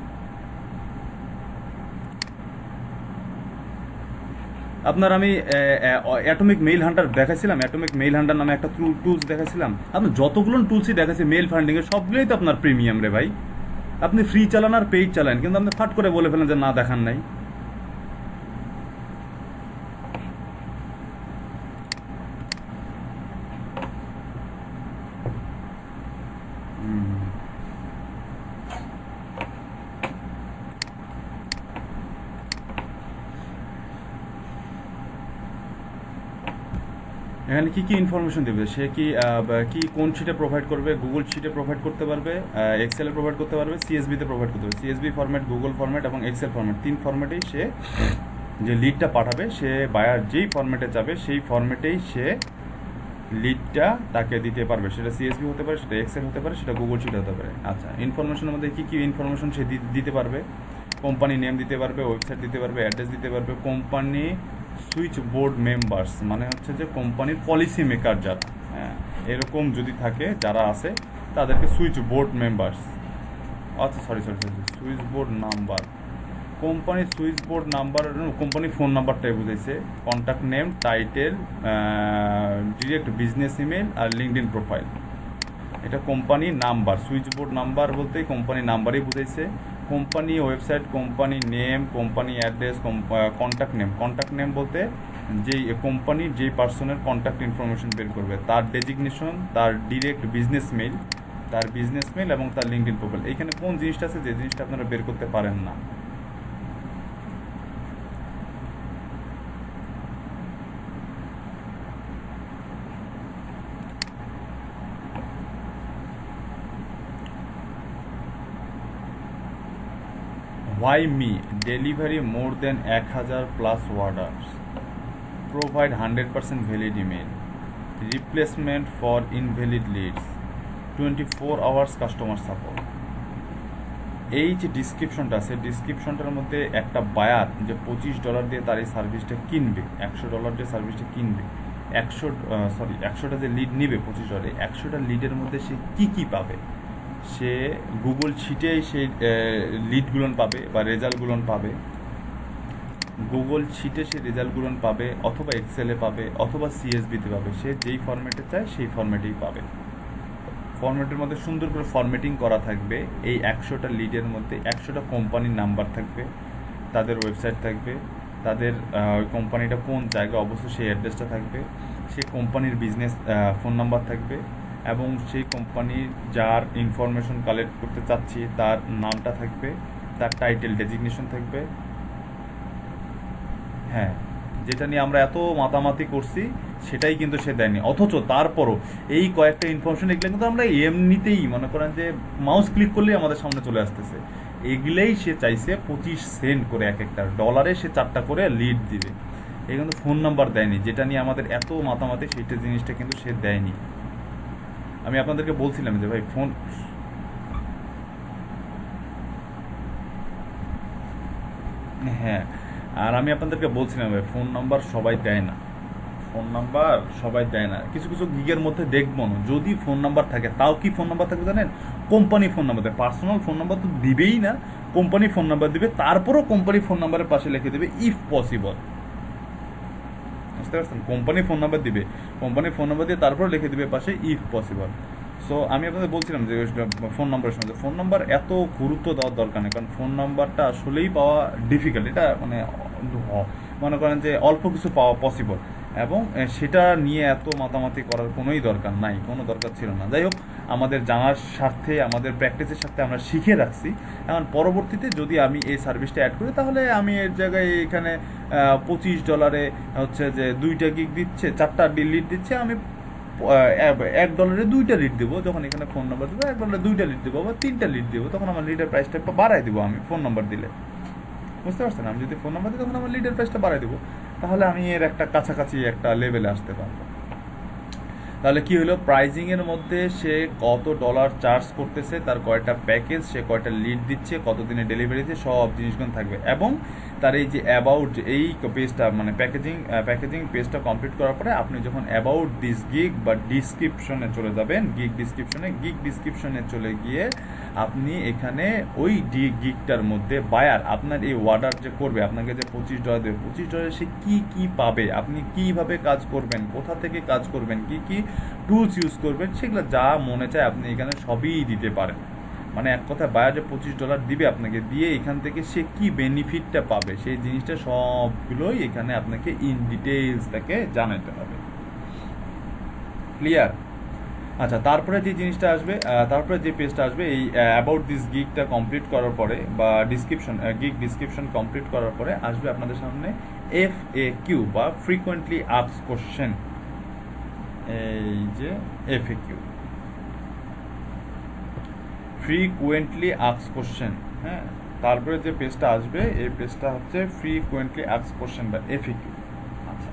আপনার আমি অ্যাটমিক মেইল হান্টার দেখাইছিলাম, অ্যাটমিক মেইল হান্টার নামে একটা টুলস দেখাইছিলাম। আপনি যতগুলো টুলসই দেখাচ্ছি মেইল ফান্ডিং এর সবগুলোই তো আপনার প্রিমিয়াম রে ভাই। আপনি ফ্রি চালান আর পেইড চালান, কিন্তু আপনি ফাট করে বলে ফেলেন যে না দেখান নাই। এখানে কি কি ইনফরমেশন দেবে, সে কি কোন শিটে প্রোভাইড করবে, গুগল শিটে প্রোভাইড করতে পারবে, এক্সেলে প্রোভাইড করতে পারবে, সিএসবিতে প্রোভাইড করতে পারবে। সিএসবি ফরম্যাট, গুগল ফরম্যাট এবং এক্সেল ফরম্যাট, 3 ফরম্যাটেই সে যে লিডটা পাঠাবে, সে বায়ার যেই ফরম্যাটে যাবে সেই ফরম্যাটেই সে লিডটা তাকে দিতে পারবে। সেটা সিএসবি হতে পারে, সেটা এক্সেল হতে পারে, সেটা গুগল শিট হতে পারে। আচ্ছা, ইনফরমেশনের মধ্যে কি কি ইনফরমেশন সে দিতে পারবে? কোম্পানি নেম দিতে পারবে, ওয়েবসাইট দিতে পারবে, অ্যাড্রেস দিতে পারবে, কোম্পানি সুইচ বোর্ড মেম্বার্স মানে হচ্ছে যে কোম্পানির পলিসি মেকার যারা, হ্যাঁ এরকম যদি থাকে যারা আছে তাদেরকে সুইচ বোর্ড মেম্বার্স, আচ্ছা সরি সুইচ বোর্ড নাম্বার, কোম্পানির সুইচ বোর্ড নাম্বার, কোম্পানির ফোন নাম্বারটাই বুঝাইছে, contact name, title, direct business email আর লিঙ্কডইন প্রোফাইল। এটা company number, switchboard number বলতে কোম্পানি নাম্বারই বুঝাইছে। Company website, company name, company address, contact name বলতে যেই কোম্পানির যেই পার্সনের কন্ট্যাক্ট ইনফরমেশন বের করবে, তার ডেজিগনেশন, তার ডিরেক্ট বিজনেস মেইল, এবং তার লিঙ্কডইন প্রোফাইল। এইখানে কোন জিনিসটা আছে যে জিনিসটা আপনারা বের করতে পারেন না? Why me? Delivery more than 1000+ orders. Provide 100% valid email. Replacement for invalid leads. 24 hours customer support. এই যে ডিসক্রিপশনটা আছে, ডিসক্রিপশনটার মধ্যে একটা বায়ার যে $25 দিয়ে তার এই সার্ভিসটা কিনবে, $100 যে সার্ভিসটা কিনবে, 100টা যে লিড নিবে $25, 100টা লিডের মধ্যে সে কি পাবে? সে গুগল শিটেই সেই লিডগুলো পাবে বা রেজাল্টগুলো পাবে, গুগল শিটে সে রেজাল্টগুলো পাবে, অথবা এক্সেলে পাবে, অথবা সিএসবিতে পাবে। সে যেই ফরম্যাটে চায় সেই ফরম্যাটেই পাবে। ফরম্যাটের মধ্যে সুন্দর করে ফরম্যাটিং করা থাকবে। এই 100টা লিডের মধ্যে 100টা কোম্পানির নাম্বার থাকবে, তাদের ওয়েবসাইট থাকবে, তাদের কোম্পানিটা কোন জায়গায় অবশ্যই সেই অ্যাড্রেসটা থাকবে, সেই কোম্পানির বিজনেস ফোন নাম্বার থাকবে, এবং সেই কোম্পানির যার ইনফরমেশন কালেক্ট করতে চাচ্ছি তার নামটা থাকবে, তার টাইটেল ডেজিগনেশন থাকবে। হ্যাঁ, যেটা নিয়ে আমরা এত মাতামাতি করছি সেটাই কিন্তু সে দেয়নি, অথচ তারপরও এই কয়েকটা ইনফরমেশন এগুলো কিন্তু আমরা এমনিতেই মনে করেন যে মাউস ক্লিক করলেই আমাদের সামনে চলে আসতেছে। এগুলোই সে চাইছে 25 সেন্ট করে, এক একটা ডলারে সে 4টা করে লিড দিবে। এই কিন্তু ফোন নাম্বার দেয়নি, যেটা নিয়ে আমাদের এত মাতামাতি, সেইটা জিনিসটা কিন্তু সে দেয়নি। আমি আপনাদেরকে বলছিলাম যে ভাই ফোন, হ্যাঁ, আর আমি আপনাদেরকে বলছিলাম ভাই ফোন নাম্বার সবাই দেয় না, ফোন নাম্বার সবাই দেয় না। কিছু কিছু গিগের মধ্যে দেখবো না, যদি ফোন নাম্বার থাকে তাও কি ফোন নাম্বার থাকবে জানেন? কোম্পানি ফোন নাম্বার দেয়, পার্সোনাল ফোন নাম্বার তো দিবেই না, কোম্পানি ফোন নাম্বার দিবে, তারপরও কোম্পানি ফোন নাম্বারের পাশে লিখে দেবে ইফ পসিবল। বুঝতে পারছেন? কোম্পানি ফোন নাম্বার দিবে, কোম্পানি ফোন নাম্বার দিয়ে তারপর লিখে দিবে পাশে ইফ পসিবল। সো আমি আপনাদের বলছিলাম যে ফোন নাম্বারের সঙ্গে ফোন নাম্বার এত গুরুত্ব দেওয়ার দরকার নেই, কারণ ফোন নাম্বারটা আসলেই পাওয়া ডিফিকাল্ট। এটা মনে করেন যে অল্প কিছু পাওয়া পসিবল, এবং সেটা নিয়ে এত মাতামাতি করার কোনোই দরকার নাই, কোনো দরকার ছিল না। যাই হোক, আমাদের জানার স্বার্থে, আমাদের প্র্যাকটিসের সাথে আমরা শিখে রাখছি। এখন পরবর্তীতে যদি আমি এই সার্ভিসটা অ্যাড করি, তাহলে আমি এর জায়গায় এখানে $25 হচ্ছে যে 2টা গিগ দিচ্ছে, 4টা লিড দিচ্ছে, আমি $1 2টা লিড দেবো। যখন এখানে ফোন নাম্বার দেবো, $1 2টা লিড দেবো বা 3টা লিড দেবো, তখন আমার লিডের প্রাইসটা একটু বাড়াই দেবো আমি ফোন নাম্বার দিলে। বুঝতে পারছেন? আমি যদি ফোন নাম্বার দিই তখন আমার লিডের প্রাইসটা বাড়াই দেবো, তাহলে আমি এর একটা কাছাকাছি একটা লেভেলে আসতে পারবো। তাহলে কি হলো, প্রাইজিংয়ের মধ্যে সে কত ডলার চার্জ করতেছে, তার কয়টা প্যাকেজ, সে কয়টা লিড দিচ্ছে, কতদিনে ডেলিভারি দিচ্ছে, সব জিনিসগুলো থাকবে। এবং তার এই যে অ্যাবাউট এই পেজটা, মানে প্যাকেজিং পেজটা কমপ্লিট করার পরে আপনি যখন অ্যাবাউট দিস গিগ বা ডিসক্রিপশনে চলে যাবেন, গিগ ডিসক্রিপশনে চলে গিয়ে আপনি এখানে ওই গিগটার মধ্যে বায়ার আপনার এই অর্ডার যে করবে, আপনাকে যে $25 দেবে, $25 সে কি পাবে, আপনি কিভাবে কাজ করবেন, কোথা থেকে কাজ করবেন, কি টুলস ইউজ করবেন, সেগুলো যা মনে চায় আপনি এখানে সবই দিতে পারেন। মানে এক কথায় বায়ার যে $25 দিবে আপনাকে, দিয়ে এখান থেকে সে কি বেনিফিটটা পাবে সেই জিনিসটা সবগুলোই এখানে আপনাকে ইন ডিটেইলস তাকে জানাতে হবে। ক্লিয়ার? আচ্ছা, তারপরে যে জিনিসটা আসবে, তারপরে যে পেজটা আসবে, এই অ্যাবাউট দিস গিগটা কমপ্লিট করার পরে বা গিগ ডিসক্রিপশন কমপ্লিট করার পরে আসবে আপনাদের সামনে FAQ বা ফ্রিকোয়েন্টলি আস্কড কোশ্চেন। এই যে এফএকিউ, ফ্রিকুয়েন্টলি আস্কড কোশ্চেন। হ্যাঁ, তারপরে যে পেজটা আসবে এই পেজটা হচ্ছে ফ্রিকুয়েন্টলি আস্কড কোশ্চেন বা এফএকিউ। আচ্ছা,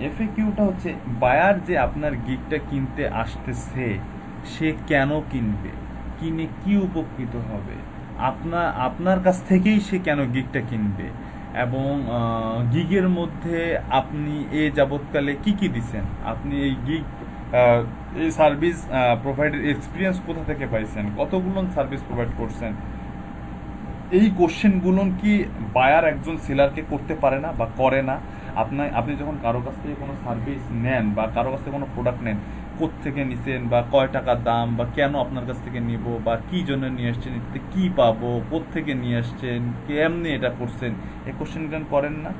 এফএকিউটা হচ্ছে বায়ার যে আপনার গিগটা কিনতে আসতেছে সে কেন কিনবে, কিনে কি উপকৃত হবে, আপনার কাছ থেকেই সে কেন গিগটা কিনবে, এবং গিগের মধ্যে আপনি এ যাবৎকালে কি কি দিছেন, আপনি এই গিগ এই সার্ভিস প্রোভাইডের এক্সপিরিয়েন্স কোথা থেকে পাইছেন, কতগুলো সার্ভিস প্রোভাইড করছেন। এই কোশ্চেনগুলো কি বায়ার একজন সেলারকে করতে পারে না বা করে না? আপনি যখন কারো কাছ থেকে কোনো সার্ভিস নেন বা কারো কাছ থেকে কোনো প্রোডাক্ট নেন, কোত্থেকে নিছেন বা কয় টাকার দাম বা কেন আপনার কাছ থেকে নিব বা কি জন্য নিয়ে আসছেন, এতে কি পাবো, কোত্থেকে নিয়ে আসছেন, কেমনি এটা করছেন, এই কোশ্চেনগুলো করেন না?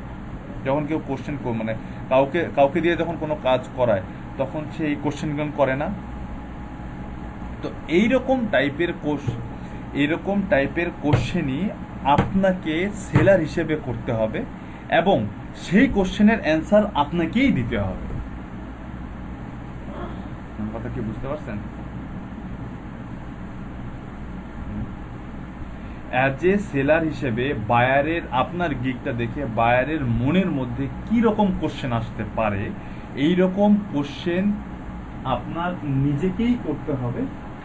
যখন কেউ কোশ্চেন মানে কাউকে দিয়ে যখন কোনো কাজ করায় তখন সে এই কোশ্চেনগুলো করে না? তো এইরকম টাইপের কোশ্চেনই আপনাকে সেলার হিসেবে করতে হবে এবং সেই কোশ্চেনের অ্যান্সার আপনাকেই দিতে হবে। কথা কি বুঝতে পারছেন? অ্যাজ এ সেলার হিসেবে বায়ারের, আপনার গিগটা দেখে বায়ারের মনের মধ্যে কি রকম কোশ্চেন আসতে পারে, এই রকম কোশ্চেন আপনার নিজেকেই করতে হবে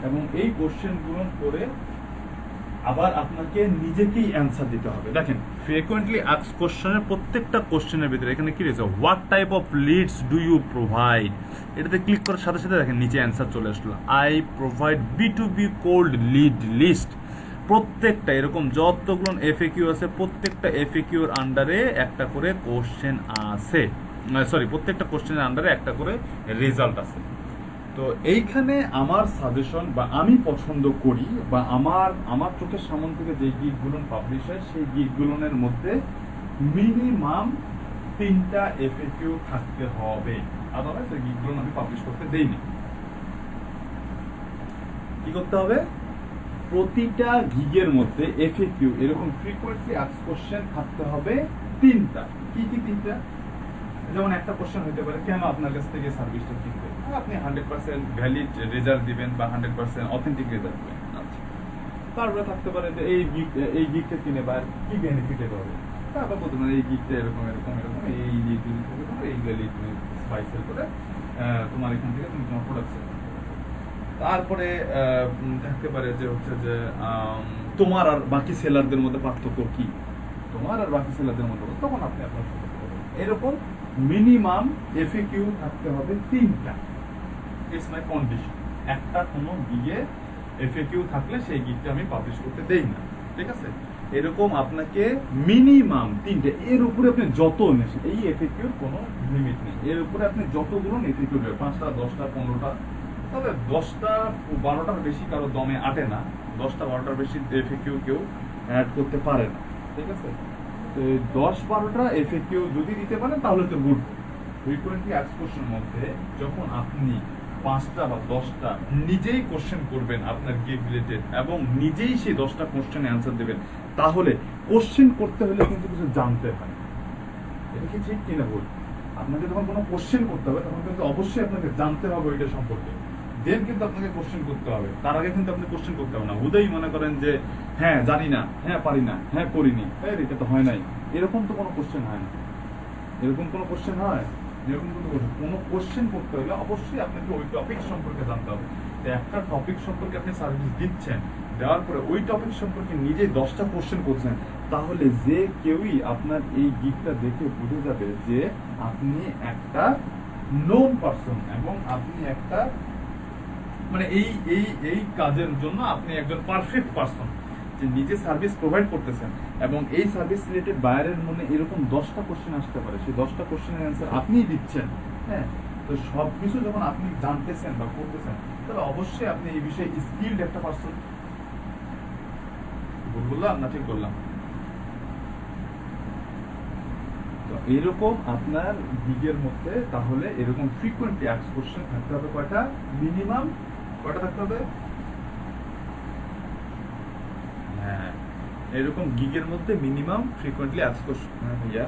এবং এই কোশ্চেনগুলো করে আবার আপনাকে নিজেকেই অ্যান্সার দিতে হবে। দেখেন, ফ্রিকুয়েন্টলি আস্কড কোশ্চেনের প্রত্যেকটা কোশ্চেনের ভিতরে এখানে কি রয়েছে, what type of leads do you provide, এটাতে ক্লিক করার সাথে সাথে দেখেন নিচে অ্যান্সার চলে আসলো, I provide B2B cold lead list. প্রত্যেকটা এরকম যতগুলো এফএকিউ আছে প্রত্যেকটা এফএকিউর আন্ডারে একটা করে কোশ্চেন আছে, প্রত্যেকটা কোশ্চেনের আন্ডারে একটা করে রেজাল্ট আছে। তো এইখানে আমার সাজেশন বা আমি পছন্দ করি বা আমার চোখের সামনে থেকে যে গিগগুলো পাবলিশ হয় সেই গিগগুলোর মধ্যে মিনিমাম 3টা এফএকিউ থাকতে হবে, আদারওয়াইজ এই গিগগুলো আমি পাবলিশ করতে দেইনি। কি করতে হবে, প্রতিটা গিগের মধ্যে এফএকিউ এরকম ফ্রিকুয়েন্টলি আস্কড কোশ্চেন থাকতে হবে 3টা। কি কি 3টা? যেমন একটা কোশ্চেন হতে পারে, কেন আপনার কাছ থেকে সার্ভিসটা কিনবে, আপনি 100% ভ্যালিড রেজাল্ট দিবেন বা 100% অথেন্টিক রেজাল্ট দিবেন। আচ্ছা, তারপরে থাকতে পারে যে এই গিগটা কিনে বা কি বেনিফিটেড হবে, তারপর বলতে পারেন এই গিগটা এরকম এরকম এরকম এই এইগুলি তুমি স্পাইসেল করে তোমার এখান থেকে তুমি তোমার প্রোডাক্ট সেল। তারপরে থাকতে পারে যে হচ্ছে যে তোমার আর বাকি সেলারদের মধ্যে পার্থক্য কি, তোমার আর বাকি সেলারদের মধ্যে, তখন আপনি আপনার এরকম মিনিমাম এফএকিউ থাকতে হবে 3টা। It's my condition. একটা কোনো গিগে এফএকিউ থাকলে সেই গিগটা আমি পাবলিশ করতে দেই না, ঠিক আছে? এরকম আপনাকে মিনিমাম 3টে, এর উপরে আপনি যত নেন, এই এফএকিউর কোনো লিমিট নেই, এর উপরে আপনি যতগুলো এফএকিউ দেবেন, 5টা 10টা 15টা, তবে 10টা 12টার বেশি কারো দমে আটে না, 10টা 12টার বেশি এফএকিউ কেউ অ্যাড করতে পারে না, ঠিক আছে? 10-12টা এফএকিউ যদি দিতে পারেন তাহলে তো গুড। ফ্রিকুয়েন্টলি আস্কড কোশ্চেনের মধ্যে যখন আপনি 5টা বা 10টা নিজেই কোশ্চেন করবেন আপনার গিগ রিলেটেড এবং নিজেই সেই 10টা কোশ্চেনের অ্যান্সার দেবেন, তাহলে কোশ্চেন করতে হলে কিন্তু কিছু জানতে হয়। এটা কি ঠিক কিনা ভুল? আপনাকে যখন কোনো কোশ্চেন করতে হবে তখন কিন্তু অবশ্যই আপনাকে জানতে হবে ওইটা সম্পর্কে, দেন কিন্তু আপনাকে কোশ্চেন করতে হবে। তার আগে কিন্তু আপনি কোশ্চেন করতে হবে না, হুদাই মনে করেন যে হ্যাঁ জানি না, হ্যাঁ পারি না, হ্যাঁ করিনি, এটা তো হয় নাই, এরকম তো কোনো কোশ্চেন হয় না। এরকম কোনো কোশ্চেন হয়? এরকম কোনো কোশ্চেন করতে হলে অবশ্যই আপনাকে ওই টপিক সম্পর্কে জানতে হবে। তো একটা টপিক সম্পর্কে আপনি সার্ভিস দিচ্ছেন, দেওয়ার পরে ওই টপিক সম্পর্কে নিজে 10টা কোশ্চেন করছেন, তাহলে যে কেউই আপনার এই গিগটা দেখে বুঝে যাবে যে আপনি একটা নোন পারসন এবং আপনি একটা মানে এই কাজের জন্য আপনি একজন পারফেক্ট পারসন, যে নিজে সার্ভিস প্রোভাইড করতেছেন এবং এই সার্ভিস রিলেটেড বায়ারের মনে এরকম 10টা কোশ্চেন আসতে পারে, সেই 10টা কোশ্চেনের অ্যান্সার আপনিই দিচ্ছেন। হ্যাঁ, তো সবকিছু যখন আপনি জানতেছেন বা করতেছেন তাহলে অবশ্যই আপনি এই বিষয়ে স্কিলড একটা পারসন। বললাম না ঠিক বললাম? তো এরকম আপনার গিগের মধ্যে তাহলে এরকম ফ্রিকুয়েন্টলি আস্কড কোশ্চেন থাকতে হবে কয়টা, মিনিমাম কয়টা থাকতে হবে? হ্যাঁ, এরকম গিগের মধ্যে মিনিমাম ফ্রিকুয়েন্টলি আস্কড কোশ্চেন। ভাইয়া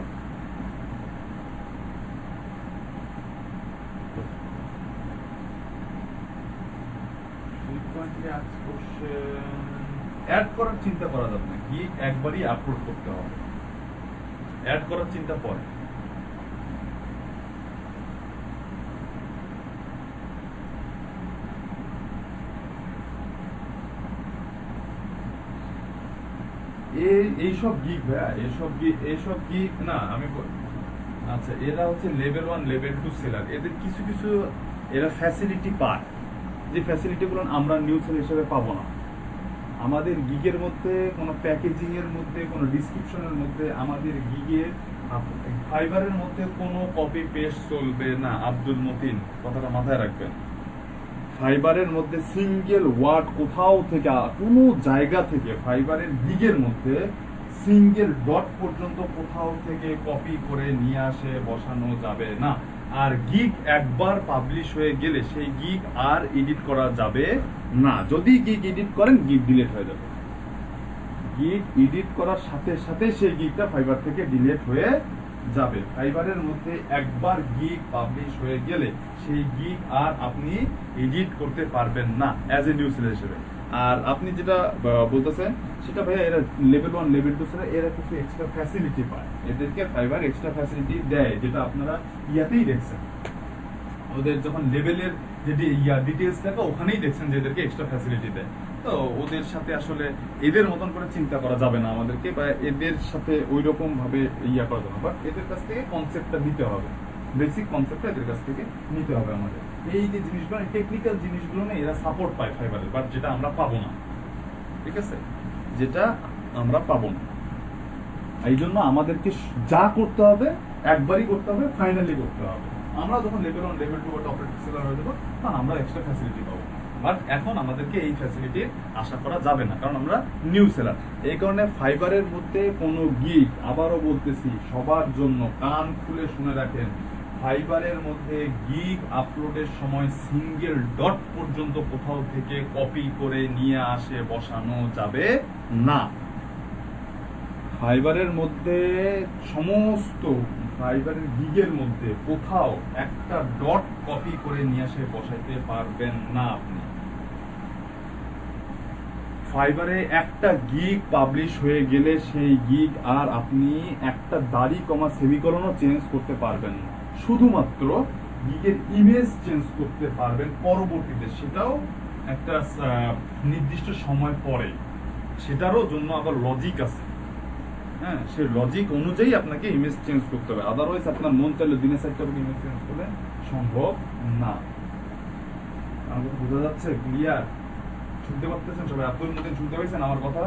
অ্যাড করার চিন্তা করা যাবে না, গিগ একবারই আপলোড করতে হবে, অ্যাড করার চিন্তা পরে। এইসব গিগ ভাইয়া, এইসব গিগ না আমি আচ্ছা, এরা হচ্ছে লেভেল 1 লেভেল 2 সেলার, এদের কিছু কিছু এরা ফ্যাসিলিটি পায়, যে ফ্যাসিলিটিগুলো আমরা নিউ সেল হিসেবে পাবো না। আমাদের গিগের মধ্যে কোনো প্যাকেজিং এর মধ্যে কোনো ডিসক্রিপশনের মধ্যে আমাদের গিগের ফাইবারের মধ্যে কোনো কপি পেস্ট চলবে না। আব্দুল মতিন, কথাটা মাথায় রাখবেন। ফাইবারের মধ্যে সিঙ্গেল ওয়ার্ড কোথাও থেকে কোনো জায়গা থেকে ফাইবারের গিগের মধ্যে সিঙ্গেল ডট পর্যন্ত কোথাও থেকে কপি করে নিয়ে আসে বসানো যাবে না। আর গিগ একবার পাবলিশ হয়ে গেলে সেই গিগ আর এডিট করা যাবে না। যদি গিগ এডিট করেন গিগ ডিলিট হয়ে যাবে। গিগ এডিট করার সাথে সাথে সেই গিগটা ফাইবার থেকে ডিলিট হয়ে যাবে। ফাইবারের মধ্যে একবার গিগ পাবলিশ হয়ে গেলে সেই গিগ আর আপনি এডিট করতে পারবেন না অ্যাজ এ নিউজ হিসেবে। আর আপনি যেটা বলতেছেন সেটা ভাইয়া, এরা লেভেল 1 লেভেল 2 ছাড়া এরা কিছু এক্সট্রা ফ্যাসিলিটি পায়, এদেরকে ফাইবার এক্সট্রা ফ্যাসিলিটি দেয়, যেটা আপনারা ইয়াতেই দেখছেন। ওদের যখন লেভেলের যে ডিটেইলস থাকে ওখানেই দেখছেন যে এদেরকে এক্সট্রা ফ্যাসিলিটি দেয়। তো ওদের সাথে আসলে এদের মতন করে চিন্তা করা যাবে না আমাদেরকে, বা এদের সাথে ওই রকম ভাবে করা যাবে না, বাট এদের কাছ থেকে কনসেপ্টটা দিতে হবে, বেসিক কনসেপ্টটা এদের কাছ থেকে নিতে হবে আমাদের। এই যে জিনিসগুলো টেকনিক্যাল জিনিসগুলো না এরা সাপোর্ট পায় ফাইবারের, বাট যেটা আমরা পাবো না, ঠিক আছে, যেটা আমরা পাবো না। এই জন্য আমাদেরকে যা করতে হবে একবারই করতে হবে, ফাইনালি করতে হবে। আমরা যখন লেভেল 1 লেভেল 2 বা টপ রেট সেলার হয়ে যাবো তখন আমরা এক্সট্রা ফ্যাসিলিটি পাবো, বাট এখন আমাদেরকে এই ফ্যাসিলিটি আশা করা যাবে না, কারণ আমরা নিউ সেলার। এই কারণে ফাইবারের মধ্যে কোনো গিগ, আবারও বলতেছি সবার জন্য কান খুলে শুনে রাখেন, ফাইবারের মধ্যে গিগ আপলোডের সময় সিঙ্গেল ডট পর্যন্ত কোথাও থেকে কপি করে নিয়ে আসে বসানো যাবে না। ফাইবারের মধ্যে সমস্ত ফাইবারের গিগের মধ্যে কোথাও একটা ডট কপি করে নিয়ে আসে বসাইতে পারবেন না আপনি। ফাইবারে একটা গিগ পাবলিশ হয়ে গেলে সেই গিগ আর আপনি একটা দাড়ি কমা সেমিকোলনও চেঞ্জ করতে পারবেন না। শুধুমাত্র গিগের ইমেজ চেঞ্জ করতে পারবেন পরবর্তীতে, সেটাও একটা নির্দিষ্ট সময় পরে। সেটারও জন্য আবার লজিক আছে, হ্যাঁ, সেই লজিক অনুযায়ী আপনাকে ইমেজ চেঞ্জ করতে হবে। আদারওয়াইজ আপনার মন চাইলে দিনে 4টা ইমেজ চেঞ্জ করলে সম্ভব না। আমাকে বোঝা যাচ্ছে? ক্লিয়ার? শুনতে পাচ্ছেন সবাই? আব্দুল মতিন শুনতে পাইছেন আমার কথা?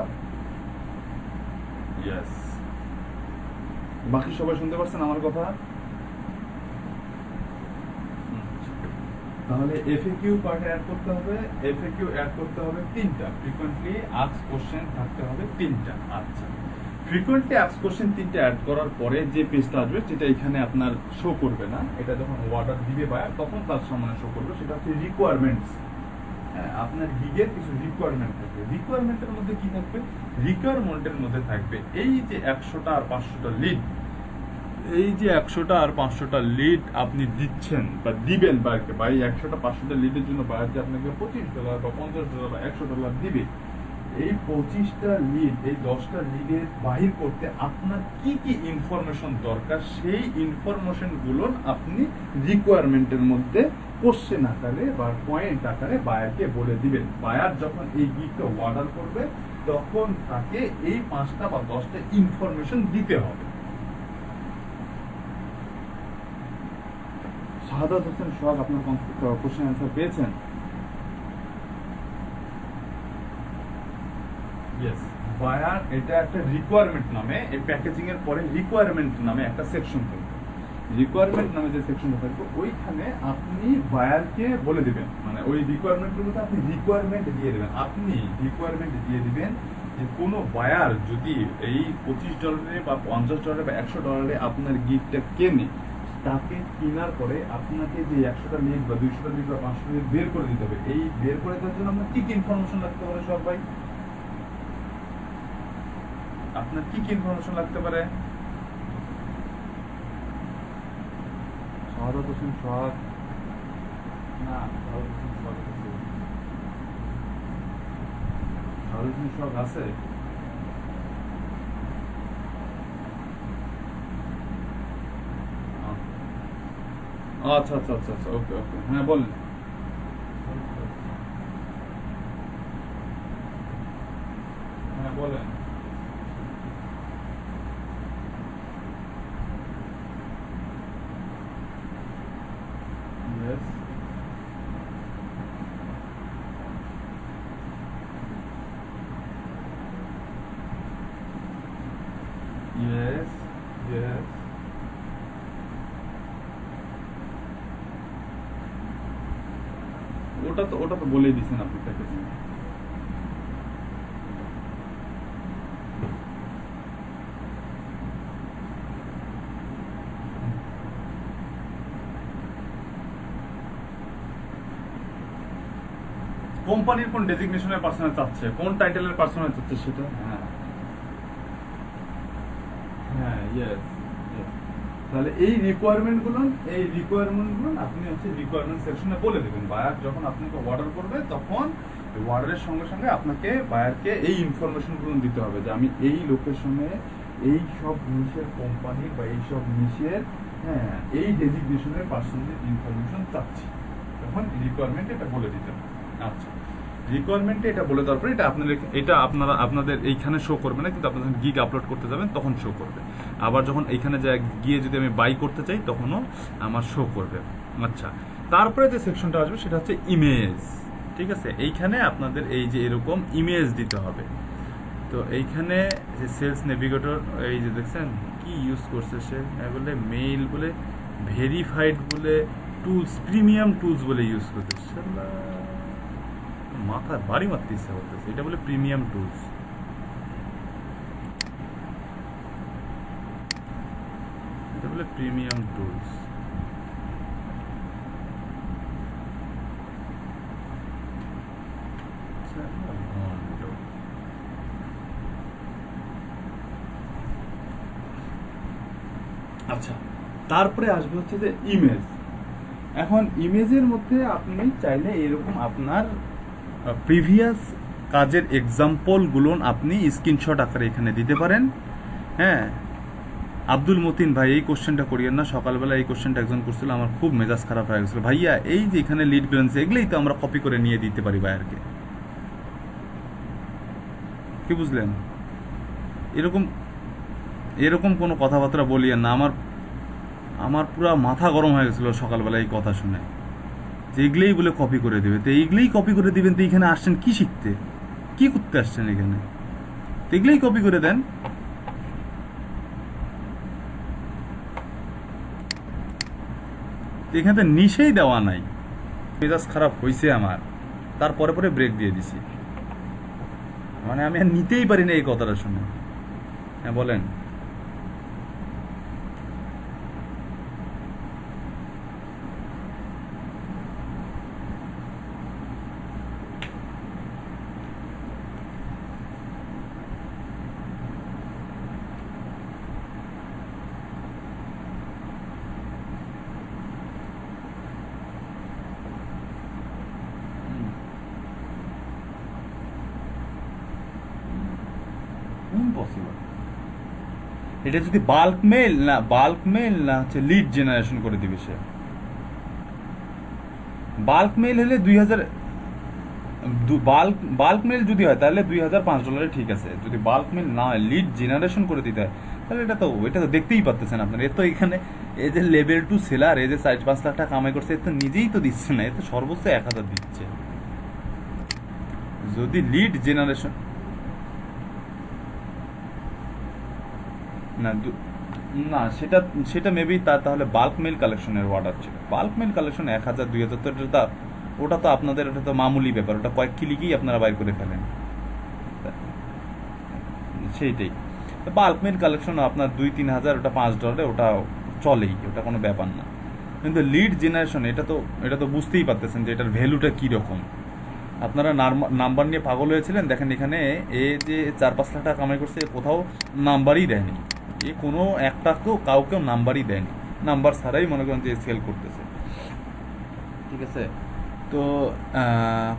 ইয়েস। বাকি সবাই শুনতে পাচ্ছেন আমার কথা? তাহলে এফএকিউ পার্টে অ্যাড করতে হবে, এফএকিউ অ্যাড করতে হবে 3টা, ফ্রিকোয়েন্টলি আস্কড কোশ্চেন থাকতে হবে 3টা। আচ্ছা, ফ্রিকোয়েন্টলি আস্কড কোশ্চেন 3টা অ্যাড করার পরে যে পেজটা আসবে সেটা এখানে আপনার শো করবে না, এটা যখন অর্ডার দিবে বায়ার তখন তার সামনে শো করবে। সেটা হচ্ছে রিকোয়ারমেন্টস। আপনার গিগের কিছু রিকোয়ারমেন্ট থাকবে। রিকোয়ারমেন্টের মধ্যে কি থাকবে? রিকোয়ারমেন্টের মধ্যে থাকবে এই যে 100টা আর 500টা লিড, এই যে 100টা আর 500টা লিড আপনি দিচ্ছেন বা দিবেন বায়ারকে, বা এই 100টা 500টা লিডের জন্য বায়ার যে আপনাকে $25 বা $50 বা $100 দিবে, এই 25টা লিড, এই 10টা লিডের বাহির করতে আপনার কি কি ইনফরমেশন দরকার, সেই ইনফরমেশন গুলো আপনি রিকোয়ারমেন্টের মধ্যে কোশ্চেন আকারে বা পয়েন্ট আকারে বায়ারকে বলে দিবেন। বায়ার যখন এই গিগটা অর্ডার করবে তখন তাকে এই 5টা বা 10টা ইনফরমেশন দিতে হবে। শাহাদাত হোসেন সোহাগ, আপনার কোশ্চেন অ্যান্সার পেয়েছেন? ইয়েস। বায়ার এটা একটা রিকোয়ারমেন্ট নামে, এই প্যাকেজিং এর পরে রিকোয়ারমেন্ট নামে একটা সেকশন থাকবে। রিকোয়ারমেন্ট নামে যে সেকশনটা থাকবে ওইখানে আপনি বায়ারকে বলে দিবেন, মানে ওই রিকোয়ারমেন্টের মধ্যে আপনি রিকোয়ারমেন্ট দিয়ে দিবেন। আপনি রিকোয়ারমেন্ট দিয়ে দিবেন যে কোনো বায়ার যদি এই $25 বা $50 বা $100 আপনার গিফটটা কেনে, তাকে কেনার পরে আপনাকে যে 100টা লিড বা 200টা লিড বা 500টা লিড বের করে দিতে হবে। এই বের করে দেওয়ার জন্য আপনার কি কি ইনফরমেশন লাগতে পারে সব ভাই? আপনার কি কি ইনফরমেশন লাগতে পারে? শাহাদাত হোসেন সোহাগ, না শাহাদাত হোসেন সোহাগ সার্ভিসিং শক আছে? আচ্ছা আচ্ছা আচ্ছা আচ্ছা, ওকে ওকে, হ্যাঁ বলেন। হ্যাঁ বলেন। Yes. Yes. Yes. ওটা তো বলেই দিছেন আপনি তাকে। কোম্পানির কোন ডেজিগনেশনের পার্সোনাল চাচ্ছে, কোন টাইটেলের পার্সোনাল চাচ্ছে সেটা। হ্যাঁ হ্যাঁ, ইয়েস। তাহলে এই রিকোয়ারমেন্টগুলো আপনি হচ্ছে রিকোয়ারমেন্ট সেকশনে বলে দেবেন। বায়ার যখন আপনাকে অর্ডার করবে তখন অর্ডারের সঙ্গে সঙ্গে আপনাকে বায়ারকে এই ইনফরমেশনগুলো দিতে হবে যে আমি এই লোকেশনে এই সব নিশের কোম্পানির বা এই সব নিশের, হ্যাঁ, এই ডেজিগনেশনের পার্সোনাল ইনফরমেশন চাচ্ছি। তখন রিকোয়ারমেন্টে এটা বলে দিতে হবে। আচ্ছা, রিকোয়ারমেন্টে এটা বলে দেওয়ার পরে এটা আপনাদের এইখানে শো করবে না, কিন্তু আপনারা যখন গিগ আপলোড করতে যাবেন তখন শো করবে। আবার যখন এইখানে গিয়ে যদি আমি বাই করতে চাই তখনও আমার শো করবে। আচ্ছা, তারপরে যে সেকশনটা আসবে সেটা হচ্ছে ইমেজ। ঠিক আছে, এইখানে আপনাদের এই যে এরকম ইমেজ দিতে হবে। তো এইখানে যে সেলস নেভিগেটর, এই যে দেখছেন কি ইউজ করছে সে, বলে মেইল বলে ভেরিফাইড বলে টুলস, প্রিমিয়াম টুলস বলে ইউজ করতেছে। মাথা বাড়ি মারতে ইচ্ছা করতেছে। এটা বলে প্রিমিয়াম টুলস। এটা বলে প্রিমিয়াম টুলস। আচ্ছা, তারপরে আসবে হচ্ছে যে ইমেজ। এখন ইমেজের মধ্যে আপনি চাইলে এরকম আপনার প্রিভিয়াস কাজের এক্সাম্পলগুলো আপনি স্ক্রিনশট আকারে এখানে দিতে পারেন। হ্যাঁ, আব্দুল মতিন ভাই এই কোশ্চেনটা করিয়েন না, সকালবেলা এই কোশ্চেনটা একজন করছিল, আমার খুব মেজাজ খারাপ হয়ে গেছিল। ভাইয়া এই যে এখানে লিড ব্যালেন্স এগুলোই তো আমরা কপি করে নিয়ে দিতে পারি বায়ারকে, কি বুঝলেন? এরকম কোনো কথাবার্তা বলিয়েন না। আমার পুরো মাথা গরম হয়ে গেছিল সকালবেলা এই কথা শুনে, যে এগুলোই বলে কপি করে দেবে। তো এইগুলোই কপি করে দিবেন, তো এখানে আসছেন কি শিখতে, কি করতে আসছেন এখানে? তো এগুলোই কপি করে দেন। এখানে তো নিশেই দেওয়া নাই। মেজাজ খারাপ হয়েছে আমার, তারপরে পরে ব্রেক দিয়ে দিছি। মানে আমি আর নিতেই পারি না এই কথাটা শুনে। হ্যাঁ বলেন। ইম্পসিবল। এটা যদি বাল্ক মেল না হচ্ছে লিড জেনারেশন করে দিবে সে। বাল্ক মেল হলে বাল্ক মেল যদি হয় তাহলে $2005 ঠিক আছে। যদি বাল্ক মেল না হয়, লিড জেনারেশন করে দিতে হয়, তাহলে এটা তো দেখতেই পাচ্ছেন আপনারা। এ তো এখানে এই যে লেভেল 2 সেলার, এই যে 4-5 লাখ টাকা কামাই করছে, এ তো নিজেই তো দিচ্ছে না, এ তো সর্বোচ্চ 1000 দিচ্ছে। যদি লিড জেনারেশন না, সেটা মেবি তাহলে বাল্ক মেল কালেকশনের অর্ডার ছিল। বাল্ক মেল কালেকশন 1000-2000, তো ওটা তো আপনাদের, ওটা তো মামুলি ব্যাপার, ওটা কয়েক ক্লিকেই আপনারা বাইর করে ফেলেন। সেইটাই বাল্ক মেল কালেকশন আপনার 2-3 হাজার, ওটা $5, ওটা চলেই, ওটা কোনো ব্যাপার না। কিন্তু লিড জেনারেশন এটা তো বুঝতেই পারতেছেন যে এটার ভ্যালুটা কীরকম। আপনারা নাম্বার নিয়ে পাগল হয়েছিলেন, দেখেন এখানে এ যে 4-5 লাখ টাকা কামাই করছে, কোথাও নাম্বারই দেয়নি, এ কোনো কাউকেও নাম্বারই দেয়নি। নাম্বার ছাড়াই মনে করেন যে সেল করতেছে। ঠিক আছে, তো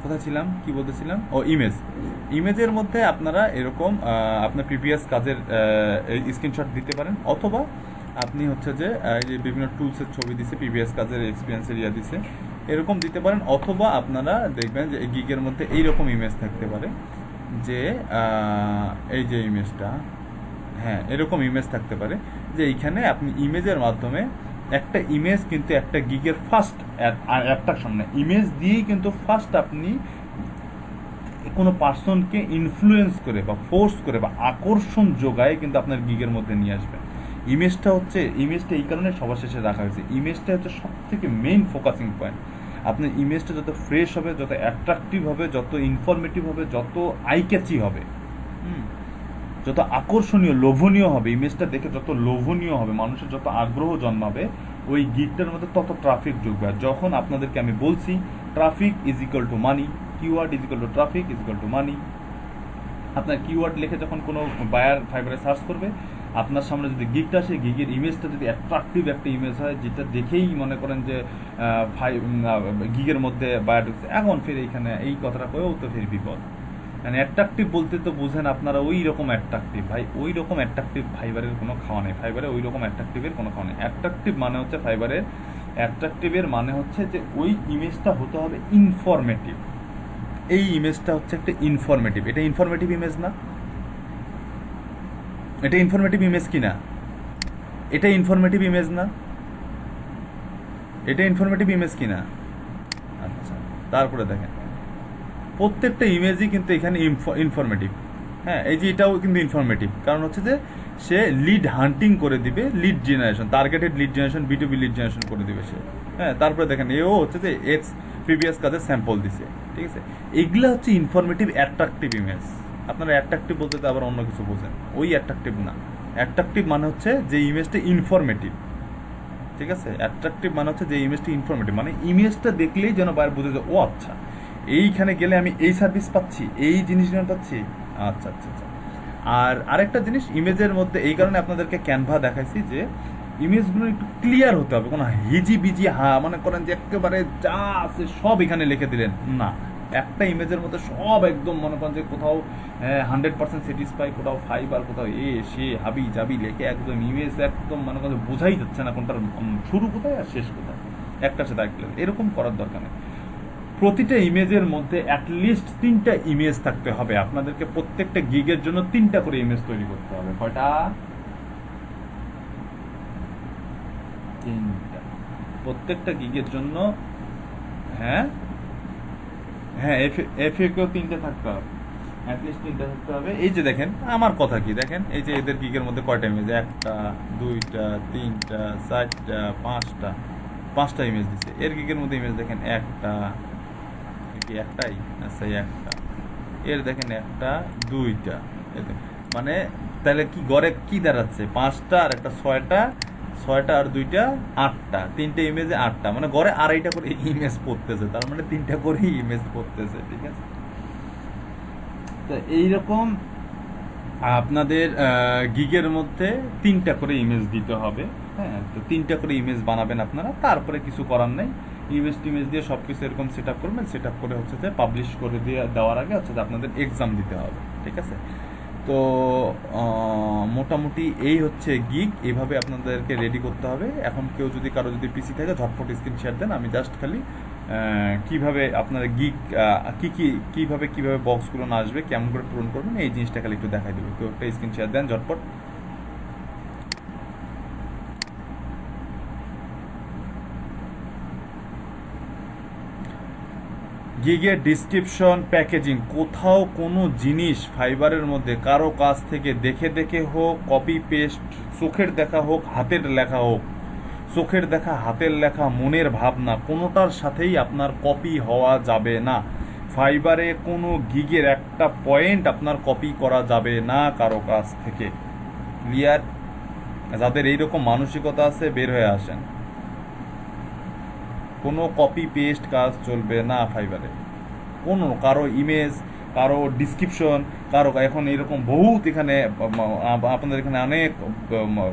কোথায় ছিলাম, কি বলতেছিলাম, ও ইমেজ। ইমেজের মধ্যে আপনারা এরকম আপনার প্রিভিয়াস কাজের স্ক্রিনশট দিতে পারেন, অথবা আপনি হচ্ছে যে এই যে বিভিন্ন টুলসের ছবি দিছে, প্রিভিয়াস কাজের এক্সপিরিয়েন্সের দিছে, এরকম দিতে পারেন। অথবা আপনারা দেখবেন যে গিগের মধ্যে এইরকম ইমেজ থাকতে পারে যে এই যে ইমেজটা, হ্যাঁ এরকম ইমেজ থাকতে পারে যে এইখানে আপনি ইমেজের মাধ্যমে একটা ইমেজ কিন্তু একটা গিগের ফার্স্ট অ্যাট্রাকশন, মানে ইমেজ দিয়েই কিন্তু ফার্স্ট আপনি কোনো পার্সনকে ইনফ্লুয়েন্স করে বা ফোর্স করে বা আকর্ষণ যোগায় কিন্তু আপনার গিগের মধ্যে নিয়ে আসবেন। ইমেজটা এই কারণে সবার শেষে রাখা হয়েছে, ইমেজটা হচ্ছে সব থেকে মেইন ফোকাসিং পয়েন্ট। আপনার ইমেজটা যত ফ্রেশ হবে, যত অ্যাট্রাকটিভ হবে, যত ইনফরমেটিভ হবে, যত আই ক্যাচি হবে, যত আকর্ষণীয় লোভনীয় হবে, ইমেজটা দেখে যত লোভনীয় হবে, মানুষের যত আগ্রহ জন্মাবে, ওই গিগটার মধ্যে তত ট্রাফিক যোগবে। আর যখন আপনাদেরকে আমি বলছি traffic is equal to money, keyword is equal to traffic is equal to money, আপনার কিওয়ার্ড লিখে যখন কোনো বায়ার ফাইবারে সার্চ করবে, আপনার সামনে যদি গিগটা আসে, গিগের ইমেজটা যদি অ্যাট্রাকটিভ একটা ইমেজ হয়, যেটা দেখেই মনে করেন যে গিগের মধ্যে বায়ার ঢুকছে, এখন ফের এইখানে এই কথাটা কয়েও তো ফের বিপদ। মানে অ্যাট্রাকটিভ বলতে তো বুঝেন আপনারা ওই রকম অ্যাট্রাকটিভ, ভাই ওই রকম অ্যাট্রাকটিভ ফাইবারের কোনো খাওয়া নেই, ফাইবারে ওই রকম অ্যাট্রাকটিভের কোনো খাওয়া নেই। অ্যাট্রাকটিভ মানে হচ্ছে ফাইবারের, অ্যাট্রাকটিভের মানে হচ্ছে যে ওই ইমেজটা হতে হবে ইনফরমেটিভ। এই ইমেজটা হচ্ছে একটা ইনফরমেটিভ, এটা ইনফরমেটিভ ইমেজ না? এটা ইনফরমেটিভ ইমেজ কি না? এটা ইনফরমেটিভ ইমেজ না? এটা ইনফরমেটিভ ইমেজ কি না? আচ্ছা, তারপরে দেখেন প্রত্যেকটা ইমেজই কিন্তু এখানে ইনফরমেটিভ। হ্যাঁ, এই যে এটাও কিন্তু ইনফরমেটিভ, কারণ হচ্ছে যে সে লিড হান্টিং করে দিবে, lead generation, targeted lead generation, B2B lead generation করে দিবে সে। হ্যাঁ, তারপরে দেখেন এও হচ্ছে যে এক্স প্রিভিয়াস কাজে স্যাম্পল দিছে, ঠিক আছে? এগুলো হচ্ছে ইনফরমেটিভ অ্যাট্রাকটিভ ইমেজ। আপনারা অ্যাট্রাকটিভ বলতে তো আবার অন্য কিছু বোঝেন, ওই অ্যাট্রাকটিভ না। অ্যাট্রাকটিভ মানে হচ্ছে যে ইমেজটা ইনফরমেটিভ, ঠিক আছে? অ্যাট্রাকটিভ মানে হচ্ছে যে ইমেজটা ইনফরমেটিভ, মানে ইমেজটা দেখলেই যেন বাইরে বুঝে যে ও আচ্ছা এইখানে গেলে আমি এই সার্ভিস পাচ্ছি, এই জিনিসগুলো পাচ্ছি, আচ্ছা আচ্ছা আচ্ছা। আর আরেকটা জিনিস ইমেজের মধ্যে, এই কারণে আপনাদেরকে ক্যানভা দেখাইছি যে ইমেজগুলো একটু ক্লিয়ার হতে হবে, কোনো হিজি বিজি মনে করেন যে একেবারে যা আছে সব এখানে লিখে দিলেন না। একটা ইমেজের মধ্যে সব একদম মনে করেন যে কোথাও 100% স্যাটিসফাই, কোথাও ফাইবার, কোথাও সে হাবি জাবি লেখে একদম ইমেজ একদম মনে করেন বোঝাই যাচ্ছে না কোনটার শুরু কোথায় আর শেষ কোথায়, একটার সাথে একটা, এরকম করার দরকার নেই। প্রতিটা ইমেজের মধ্যে অ্যাটলিস্ট 3টা ইমেজ থাকতে হবে। আপনাদেরকে প্রত্যেকটা গিগের জন্য 3টা করে ইমেজ তৈরি করতে হবে। কয়টা? 3টা। প্রত্যেকটা গিগের জন্য। হ্যাঁ হ্যাঁ, এফএকেও 3টে থাকতে হবে, অ্যাটলিস্ট 3টা থাকতে হবে। এই যে দেখেন আমার কথা কি, দেখেন এই যে এদের গিগের মধ্যে কয়টা ইমেজ, 1টা 2টা 3টা 4টা 5টা ইমেজ দিচ্ছে। এর গিগের মধ্যে ইমেজ দেখেন 1টা, একটাই, আচ্ছা একটা। এর দেখেন 1টা 2টা, মানে তাহলে কি গড়ে কি দাঁড়াচ্ছে, 5টা আর একটা 6টা আর 2টা 8টা, 3টে ইমেজে 8টা, মানে গড়ে 2.5টা করে ইমেজ পড়তেছে, তার মানে 3টা করে ইমেজ পড়তেছে, ঠিক আছে? তো এইরকম আপনাদের গিগের মধ্যে 3টা করে ইমেজ দিতে হবে। হ্যাঁ, তো 3টা করে ইমেজ বানাবেন আপনারা, তারপরে কিছু করার নেই। ইমেজ টিমেজ দিয়ে সব কিছু এরকম সেট আপ করবেন, সেট আপ করে হচ্ছে যে পাবলিশ করে দেওয়ার আগে হচ্ছে যে আপনাদের এক্সাম দিতে হবে, ঠিক আছে? তো মোটামুটি এই হচ্ছে গিগ, এভাবে আপনাদেরকে রেডি করতে হবে। এখন কেউ যদি কারো যদি পিসি থাকে ঝটপট স্ক্রিন শেয়ার দেন, আমি জাস্ট খালি কিভাবে আপনারা গিগ কিভাবে বক্সগুলো না আসবে, কেমন করে পূরণ করবেন, এই জিনিসটা খালি একটু দেখাই দেবো। কেউ একটা স্ক্রিন শেয়ার দেন ঝটপট। গিগের ডিসক্রিপশন, প্যাকেজিং, কোথাও কোনো জিনিস ফাইবারের মধ্যে কারো কাছ থেকে দেখে দেখে হোক, কপি পেস্ট, চোখের দেখা হোক, হাতের লেখা হোক, চোখের দেখা, হাতের লেখা, মনের ভাবনা, কোনোটার সাথেই আপনার কপি হওয়া যাবে না। ফাইবারে কোনো গিগের একটা পয়েন্ট আপনার কপি করা যাবে না কারো কাছ থেকে। ক্লিয়ার? যাদের এইরকম মানসিকতা আছে বের হয়ে আসেন। কোনো কপি পেস্ট কাজ চলবে না ফাইবারে। কোনো কারো ইমেজ কারো ডিসক্রিপশন, কারো এখন এরকম বহুত এখানে আপনাদের এখানে অনেক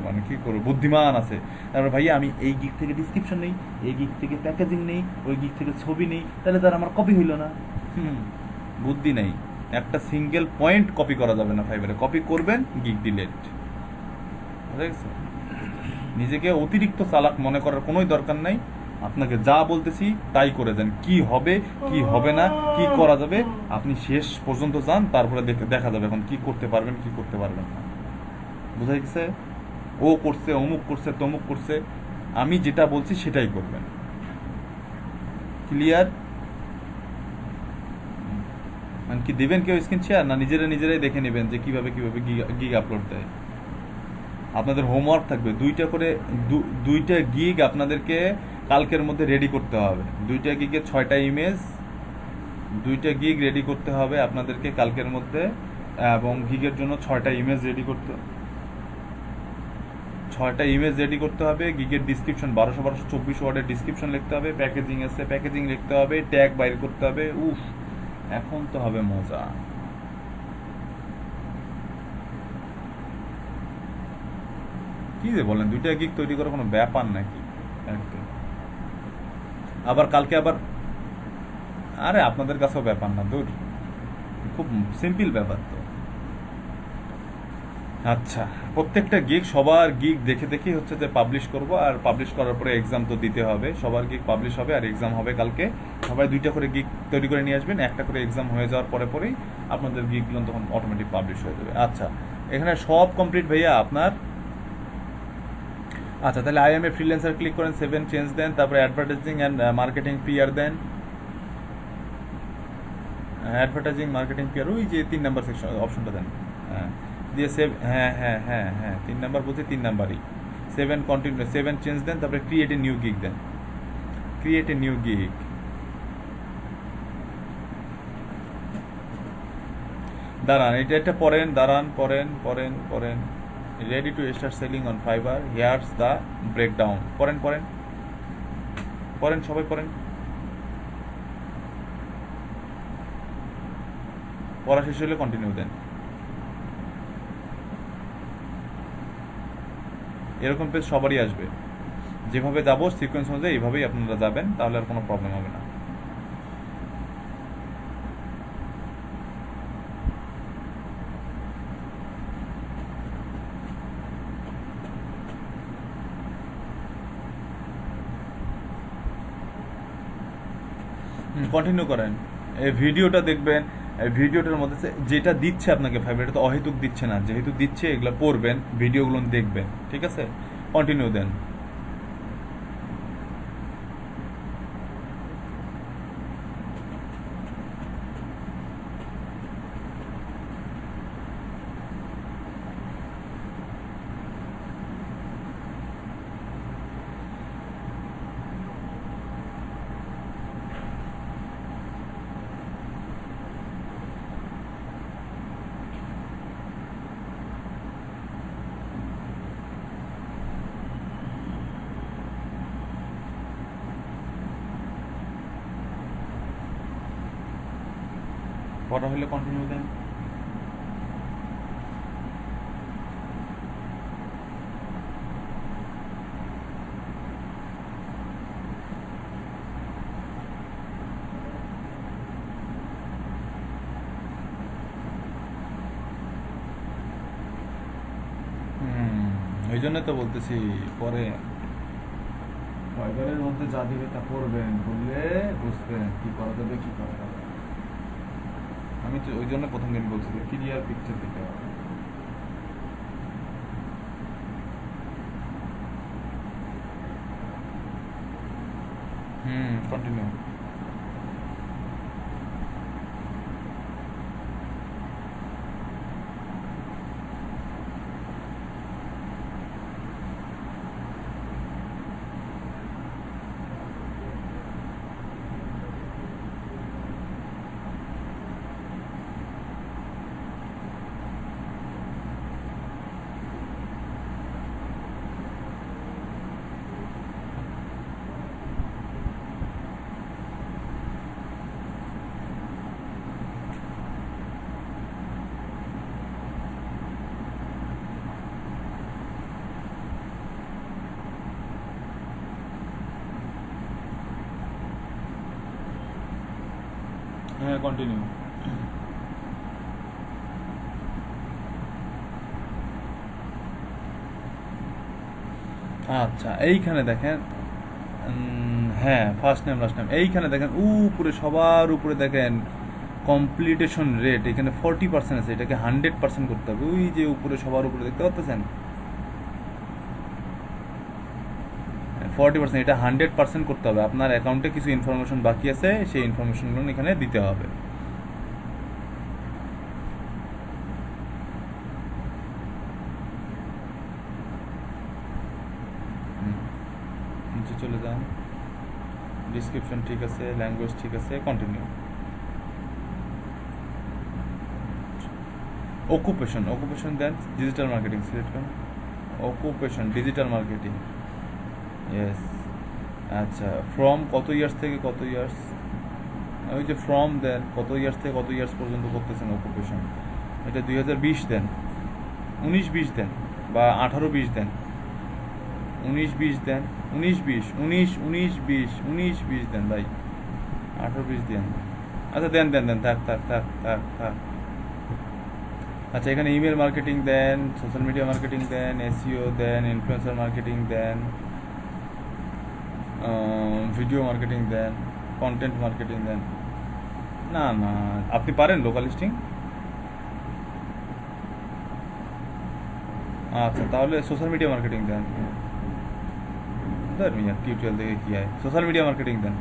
মানে কি করবো বুদ্ধিমান আছে। তারপরে ভাইয়া আমি এই গিক থেকে ডিসক্রিপশন নেই, এই গিক থেকে প্যাকেজিং নেই, ওই গিক থেকে ছবি নেই, তাহলে তার আমার কপি হইল না। বুদ্ধি নেই, একটা সিঙ্গেল পয়েন্ট কপি করা যাবে না ফাইবারে। কপি করবেন গিক ডিলেট। বুঝা গেছে? নিজেকে অতিরিক্ত চালাক মনে করার কোনোই দরকার নাই। আপনাকে যা বলতেছি তাই করে যান, কি হবে কি হবে না কি করা যাবে আপনি শেষ পর্যন্ত যান, তারপরে দেখা যাবে এখন কি করতে পারবেন কি করতে পারবেন না। বুঝা গেছে? ও করছে, অমুক করছে, তমুক করছে, আমি যেটা বলছি সেটাই করবেন। ক্লিয়ার? মানে কি দেবেন কেউ স্ক্রিন শেয়ার, না নিজেরাই দেখে নেবেন যে কিভাবে কিভাবে গিগ আপলোড দেয়? আপনাদের হোমওয়ার্ক থাকবে দুইটা গিগ আপনাদেরকে কালকের মধ্যে রেডি করতে হবে। দুইটা গিগের 6টা ইমেজ, দুইটা গিগ রেডি করতে হবে আপনাদেরকে কালকের মধ্যে, এবং গিগের জন্য 6টা ইমেজ রেডি করতে 6টা ইমেজ রেডি করতে হবে। গিগের ডিসক্রিপশন 1224 ওয়ার্ডের ডিসক্রিপশন লিখতে হবে, প্যাকেজিং আছে প্যাকেজিং লিখতে হবে, ট্যাগ বাইর করতে হবে। উফ, এখন তো হবে মজা। কি যে বলেন, দুইটা গিগ তৈরি করা কোনো ব্যাপার নাকি? একদম। আবার কালকে আবার, আরে আপনাদের কাছেও ব্যাপার না, দূর, খুব সিম্পল ব্যাপার তো। আচ্ছা, প্রত্যেকটা গিগ সবার গিগ দেখে দেখেই হচ্ছে যে পাবলিশ করব, আর পাবলিশ করার পরে এক্সাম তো দিতে হবে। সবার গিগ পাবলিশ হবে আর এক্সাম হবে কালকে। সবাই দুইটা করে গিগ তৈরি করে নিয়ে আসবেন, একটা করে এক্সাম হয়ে যাওয়ার পরে পরেই আপনাদের গিগগুলো তখন অটোমেটিক পাবলিশ হয়ে যাবে। আচ্ছা, এখানে সব কমপ্লিট ভাইয়া আপনার। আচ্ছা, তাহলে I am a freelancer click করেন, 7 চেঞ্জ দেন, তারপরে অ্যাডভার্টাইজিং অ্যান্ড মার্কেটিং পিআর দেন। অ্যাডভার্টাইজিং মার্কেটিং পিআর, ওই যে 3 নাম্বার সেকশন অপশনটা দেন। হ্যাঁ, দিয়ে সেভ, হ্যাঁ 3 নাম্বার বলছি, 3 নাম্বারই। 7 কন্টিনিউ, 7 চেঞ্জ দেন, তারপরে ক্রিয়েট এ নিউ গিগ দেন। Create a new gig. দাঁড়ান, এটা পড়েন, দাঁড়ান, পড়েন। Ready to start selling on Fiverr, here's the breakdown. পড়েন সবাই পড়েন। পড়া শেষ হলে কন্টিনিউ দেন। এরকম পেজ সবারই আসবে। যেভাবে যাবো সিকোয়েন্স অনুযায়ী এইভাবেই আপনারা যাবেন, তাহলে আর কোনো প্রবলেম হবে না। কন্টিনিউ করেন। এই ভিডিওটা দেখবেন, এই ভিডিওটার মধ্যে যেটা দিচ্ছে আপনাকে ফাইবার, এটা তো অহেতুক দিচ্ছে না, যেহেতু দিচ্ছে এগুলো পড়বেন, ভিডিওগুলো দেখবেন, ঠিক আছে? কন্টিনিউ দেন। পড়া হলে কন্টিনিউ দেন। ওই জন্য তো বলতেছি পরে ফাইবারের মধ্যে যা দিবে তা পড়বেন, পড়লে বুঝবেন কি করা যাবে কি করা যাবে। আমি তো ওই জন্য প্রথম দিন বলছি যে ক্লিয়ার পিকচার দিতে হবে। কন্টিনিউ। হ্যাঁ কন্টিনিউ। আচ্ছা এইখানে দেখেন, হ্যাঁ ফার্স্ট নেম লাস্ট নেম, এইখানে দেখেন উপরে সবার উপরে দেখেন কমপ্লিটেশন রেট এখানে 40% আছে, এটাকে 100% করতে হবে। ওই যে উপরে সবার উপরে দেখতে পাচ্ছেন 40%, এটা 100% করতে হবে। আপনার অ্যাকাউন্টে কিছু ইনফরমেশন বাকি আছে, সেই ইনফরমেশনগুলো এখানে দিতে হবে। নিচে চলে যান, ডিসক্রিপশন ঠিক আছে, ল্যাঙ্গুয়েজ ঠিক আছে, কন্টিনিউ। অকুপেশন দেন ডিজিটাল মার্কেটিং সিলেক্ট করেন, অকুপেশন ডিজিটাল মার্কেটিং, ইয়েস। আচ্ছা ফ্রম কত ইয়ার্স থেকে কত ইয়ার্স, ওই যে ফ্রম দেন কত ইয়ার্স থেকে কত ইয়ার্স পর্যন্ত করতেছেন অকুপেশন, এটা 2020 দেন, 19-20 দেন, বা 18-20 দেন, 19-20 দেন, 19-20 দেন ভাই, 18-20 দেন। আচ্ছা দেন দেন দেন, থাক থাক থাক থাক থাক। আচ্ছা এখানে ইমেল মার্কেটিং দেন, সোশ্যাল মিডিয়া মার্কেটিং দেন, এসইও দেন, ইনফ্লুয়েন্সার মার্কেটিং দেন, ভিডিও মার্কেটিং দেন, কন্টেন্ট মার্কেটিং দেন। না না, আপনি পারেন লোকাল লিস্টিং? আচ্ছা তাহলে সোশ্যাল মিডিয়া মার্কেটিং দেন, টিউটোরিয়াল দেখে কি হয়, সোশ্যাল মিডিয়া মার্কেটিং দেন।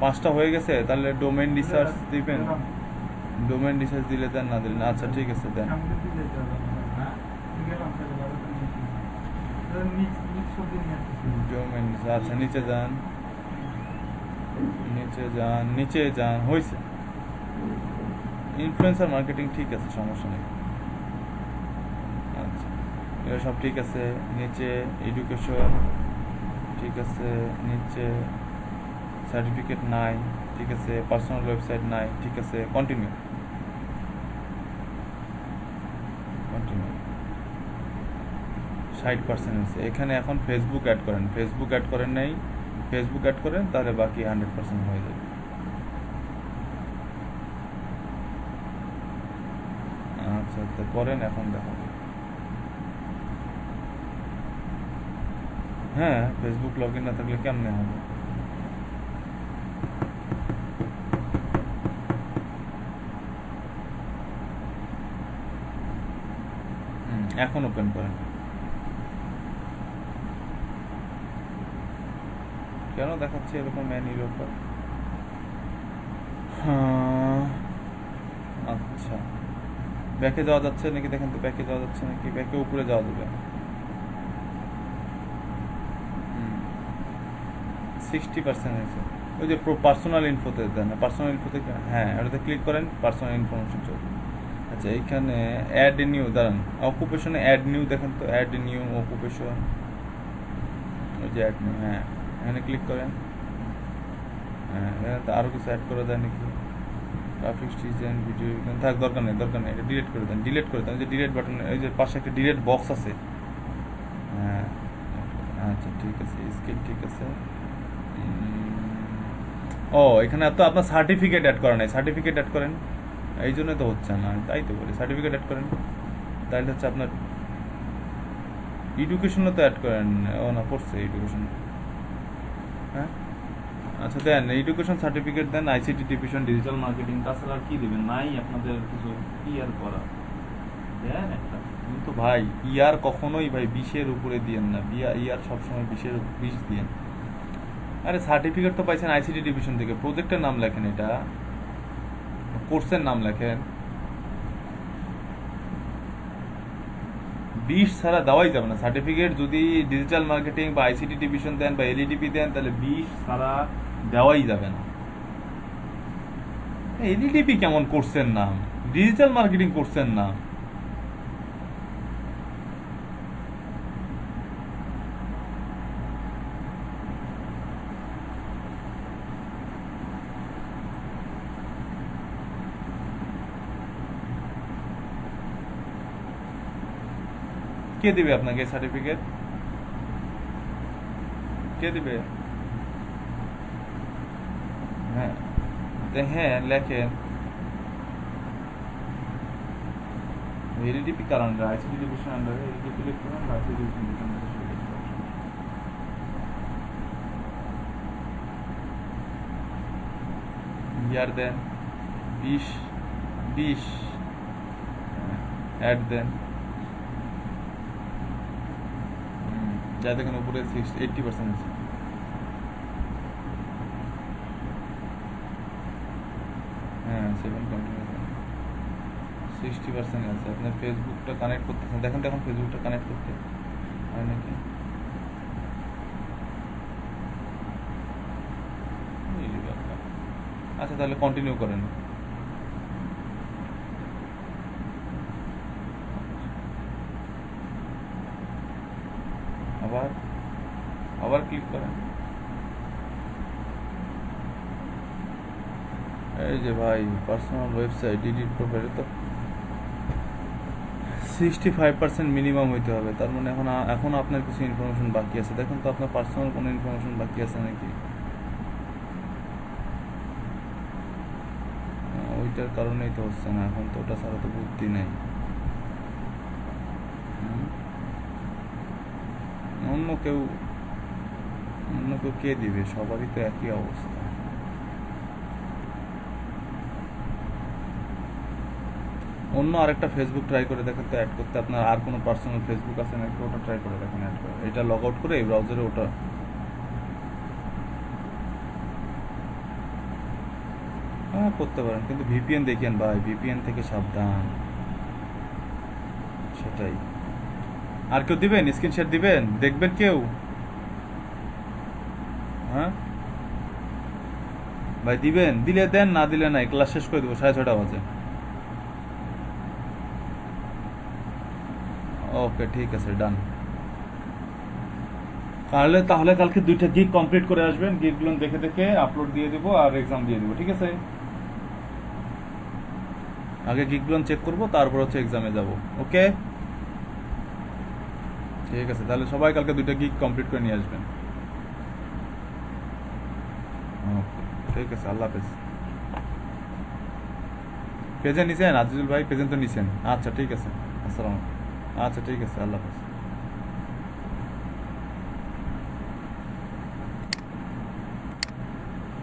5টা হয়ে গেছে, তাহলে ডোমেইন রিসার্চ দিবেন, ডোমেইন রিসার্চ দিলে দেন, না দিলেন আচ্ছা ঠিক আছে দেন। ডোমেইন আচ্ছা নিচে যান, নিচে যান, নিচে যান, হয়েছে। ইনফ্লুয়েন্সার মার্কেটিং ঠিক আছে, সমস্যা নেই। আচ্ছা এগুলো সব ঠিক আছে। নিচে এডুকেশন ঠিক আছে, নিচে সার্টিফিকেট নাই ঠিক আছে, পার্সোনাল ওয়েবসাইট নাই ঠিক আছে, কন্টিনিউ। কন্টিনিউ 60% হয়েছে। এখানে এখন ফেসবুক অ্যাড করেন, ফেসবুক অ্যাড করেন নাই, ফেসবুক অ্যাড করেন তাহলে বাকি 100% হয়ে যাবে। আচ্ছা তো করেন, এখন দেখো। হ্যাঁ ফেসবুক লগ ইন না থাকলে কেমনে হবে? এখন ওপেন করেন। কেন দেখাচ্ছে এরকম ম্যানির ওপর? আচ্ছা ব্যাকে যাওয়া যাচ্ছে নাকি দেখেন তো, ব্যাকে যাওয়া যাচ্ছে নাকি, ব্যাকে উপরে যাওয়া যাবে। 60% হয়েছে। ওই যে পার্সোনাল ইনফোতে দেন, পার্সোনাল ইনফোতে হ্যাঁ ওটাতে ক্লিক করেন, পার্সোনাল ইনফরমেশন চলবে। আচ্ছা এইখানে অ্যাড নিউ, দাঁড়ান অকুপেশনে অ্যাড নিউ দেখেন তো, অ্যাড নিউ অকুপেশন, ওই যে অ্যাড নিউ, হ্যাঁ এখানে ক্লিক করেন। হ্যাঁ এখানে তো আরও কিছু অ্যাড করা যায় নাকি, গ্রাফিক্স ডিজাইন, ভিডিও, থাক দরকার নেই, দরকার নেই, এটা ডিলিট করে দেন, ডিলিট করে দেন। যে ডিলিট বাটন, এই যে পাশে একটা ডিলিট বক্স আছে, হ্যাঁ আচ্ছা ঠিক আছে, স্কিল ঠিক আছে। ও এখানে তো আপনার সার্টিফিকেট অ্যাড করা নাই, সার্টিফিকেট অ্যাড করেন, এই জন্য তো হচ্ছে না, তাই তো বলি সার্টিফিকেট অ্যাড করেন, তাহলে হচ্ছে আপনার এডুকেশনও তো অ্যাড করেন। ও না পড়ছে এডুকেশন, হ্যাঁ আচ্ছা দেন এডুকেশন সার্টিফিকেট দেন, আইসিটি ডিভিশন ডিজিটাল মার্কেটিং, তাছাড়া আর কি দেবেন? নাই আপনাদের কিছু কি আর করা, দেন একটা। কিন্তু ভাই ইয়ার কখনোই ভাই 20-এর উপরে দিয়েন না, ইয়ার সবসময় 20 দিয়েন। আরে সার্টিফিকেট তো পাইছেন আইসিটি ডিভিশন থেকে, প্রজেক্টের নাম লেখেন, এটা কোর্সের নাম লেখেন। 20 ছাড়া দেওয়াই যাবে না সার্টিফিকেট। যদি ডিজিটাল মার্কেটিং বা আইসিটি ডিভিশন দেন বা এলইডিপি দেন, তাহলে 20 ছাড়া দেওয়াই যাবে না। এলইডিপি কেমন কোর্সের নাম, ডিজিটাল মার্কেটিং কোর্সের নাম। কে দিবে আপনাকে সার্টিফিকেট, কে দিবে? হ্যাঁ হ্যাঁ লেখেন এলডিপি কার আন্ডার আইসিডি ডিভিশন আন্ডারে এলডিপি লিখতে হবে আইসিডি ডিভিশন ইয়ার দেন 20 অ্যাড দেন যা দেখেন উপরে 80% আছে হ্যাঁ 60% আছে আপনার ফেসবুকটা কানেক্ট করতেছেন দেখেন তো এখন ফেসবুকটা কানেক্ট করতে হয় নাকি আচ্ছা তাহলে কন্টিনিউ করেন আবার আবার ক্লিক করেন এই যে ভাই পার্সোনাল ওয়েবসাইট ডিলিট প্রোফাইল তো 65% মিনিমাম হইতে হবে তার মানে এখন আপনার কিছু ইনফরমেশন বাকি আছে দেখুন তো আপনার পার্সোনাল কোনো ইনফরমেশন বাকি আছে নাকি ওইটার কারণেই তো হচ্ছে না এখন তো ওটা ছাড়া তো বুদ্ধি নেই অন্য কেউ কে দিবে সবারই তো একই অবস্থা অন্য আরেকটা ফেসবুক ট্রাই করে দেখেন তো অ্যাড করতে আপনার আর কোনো পার্সোনাল ফেসবুক আছে নাকি ওটা ট্রাই করে দেখেন অ্যাড করে এটা লগ আউট করে এই ব্রাউজারে ওটা হ্যাঁ করতে পারেন কিন্তু ভিপিএন দেখেন ভাই ভিপিএন থেকে সাবধান সেটাই আর কেউ দিবেন স্ক্রিনশট দিবেন দেখবেন কেউ হ্যাঁ ভাই দিবেন দিলে দেন না দিলে নাই ক্লাস শেষ করে দেবো 6:30 বাজে ওকে ঠিক আছে ডান তাহলে কালকে 2টা গিগ কমপ্লিট করে আসবেন গিগগুলো দেখে দেখে আপলোড দিয়ে দিব আর এক্সাম দিয়ে দিব ঠিক আছে আগে গিগগুলো চেক করব তারপর হচ্ছে এক্সামে যাব ওকে ঠিক আছে তাহলে সবাই কালকে 2টা গিগ কমপ্লিট করে নিয়ে আসবেন ওকে ঠিক আছে আল্লাহ হাফেজ প্রেজেন্ট নিছেন আজিজুল ভাই প্রেজেন্ট তো নিছেন আচ্ছা ঠিক আছে আসসালামু আচ্ছা ঠিক আছে আল্লাহ হাফেজ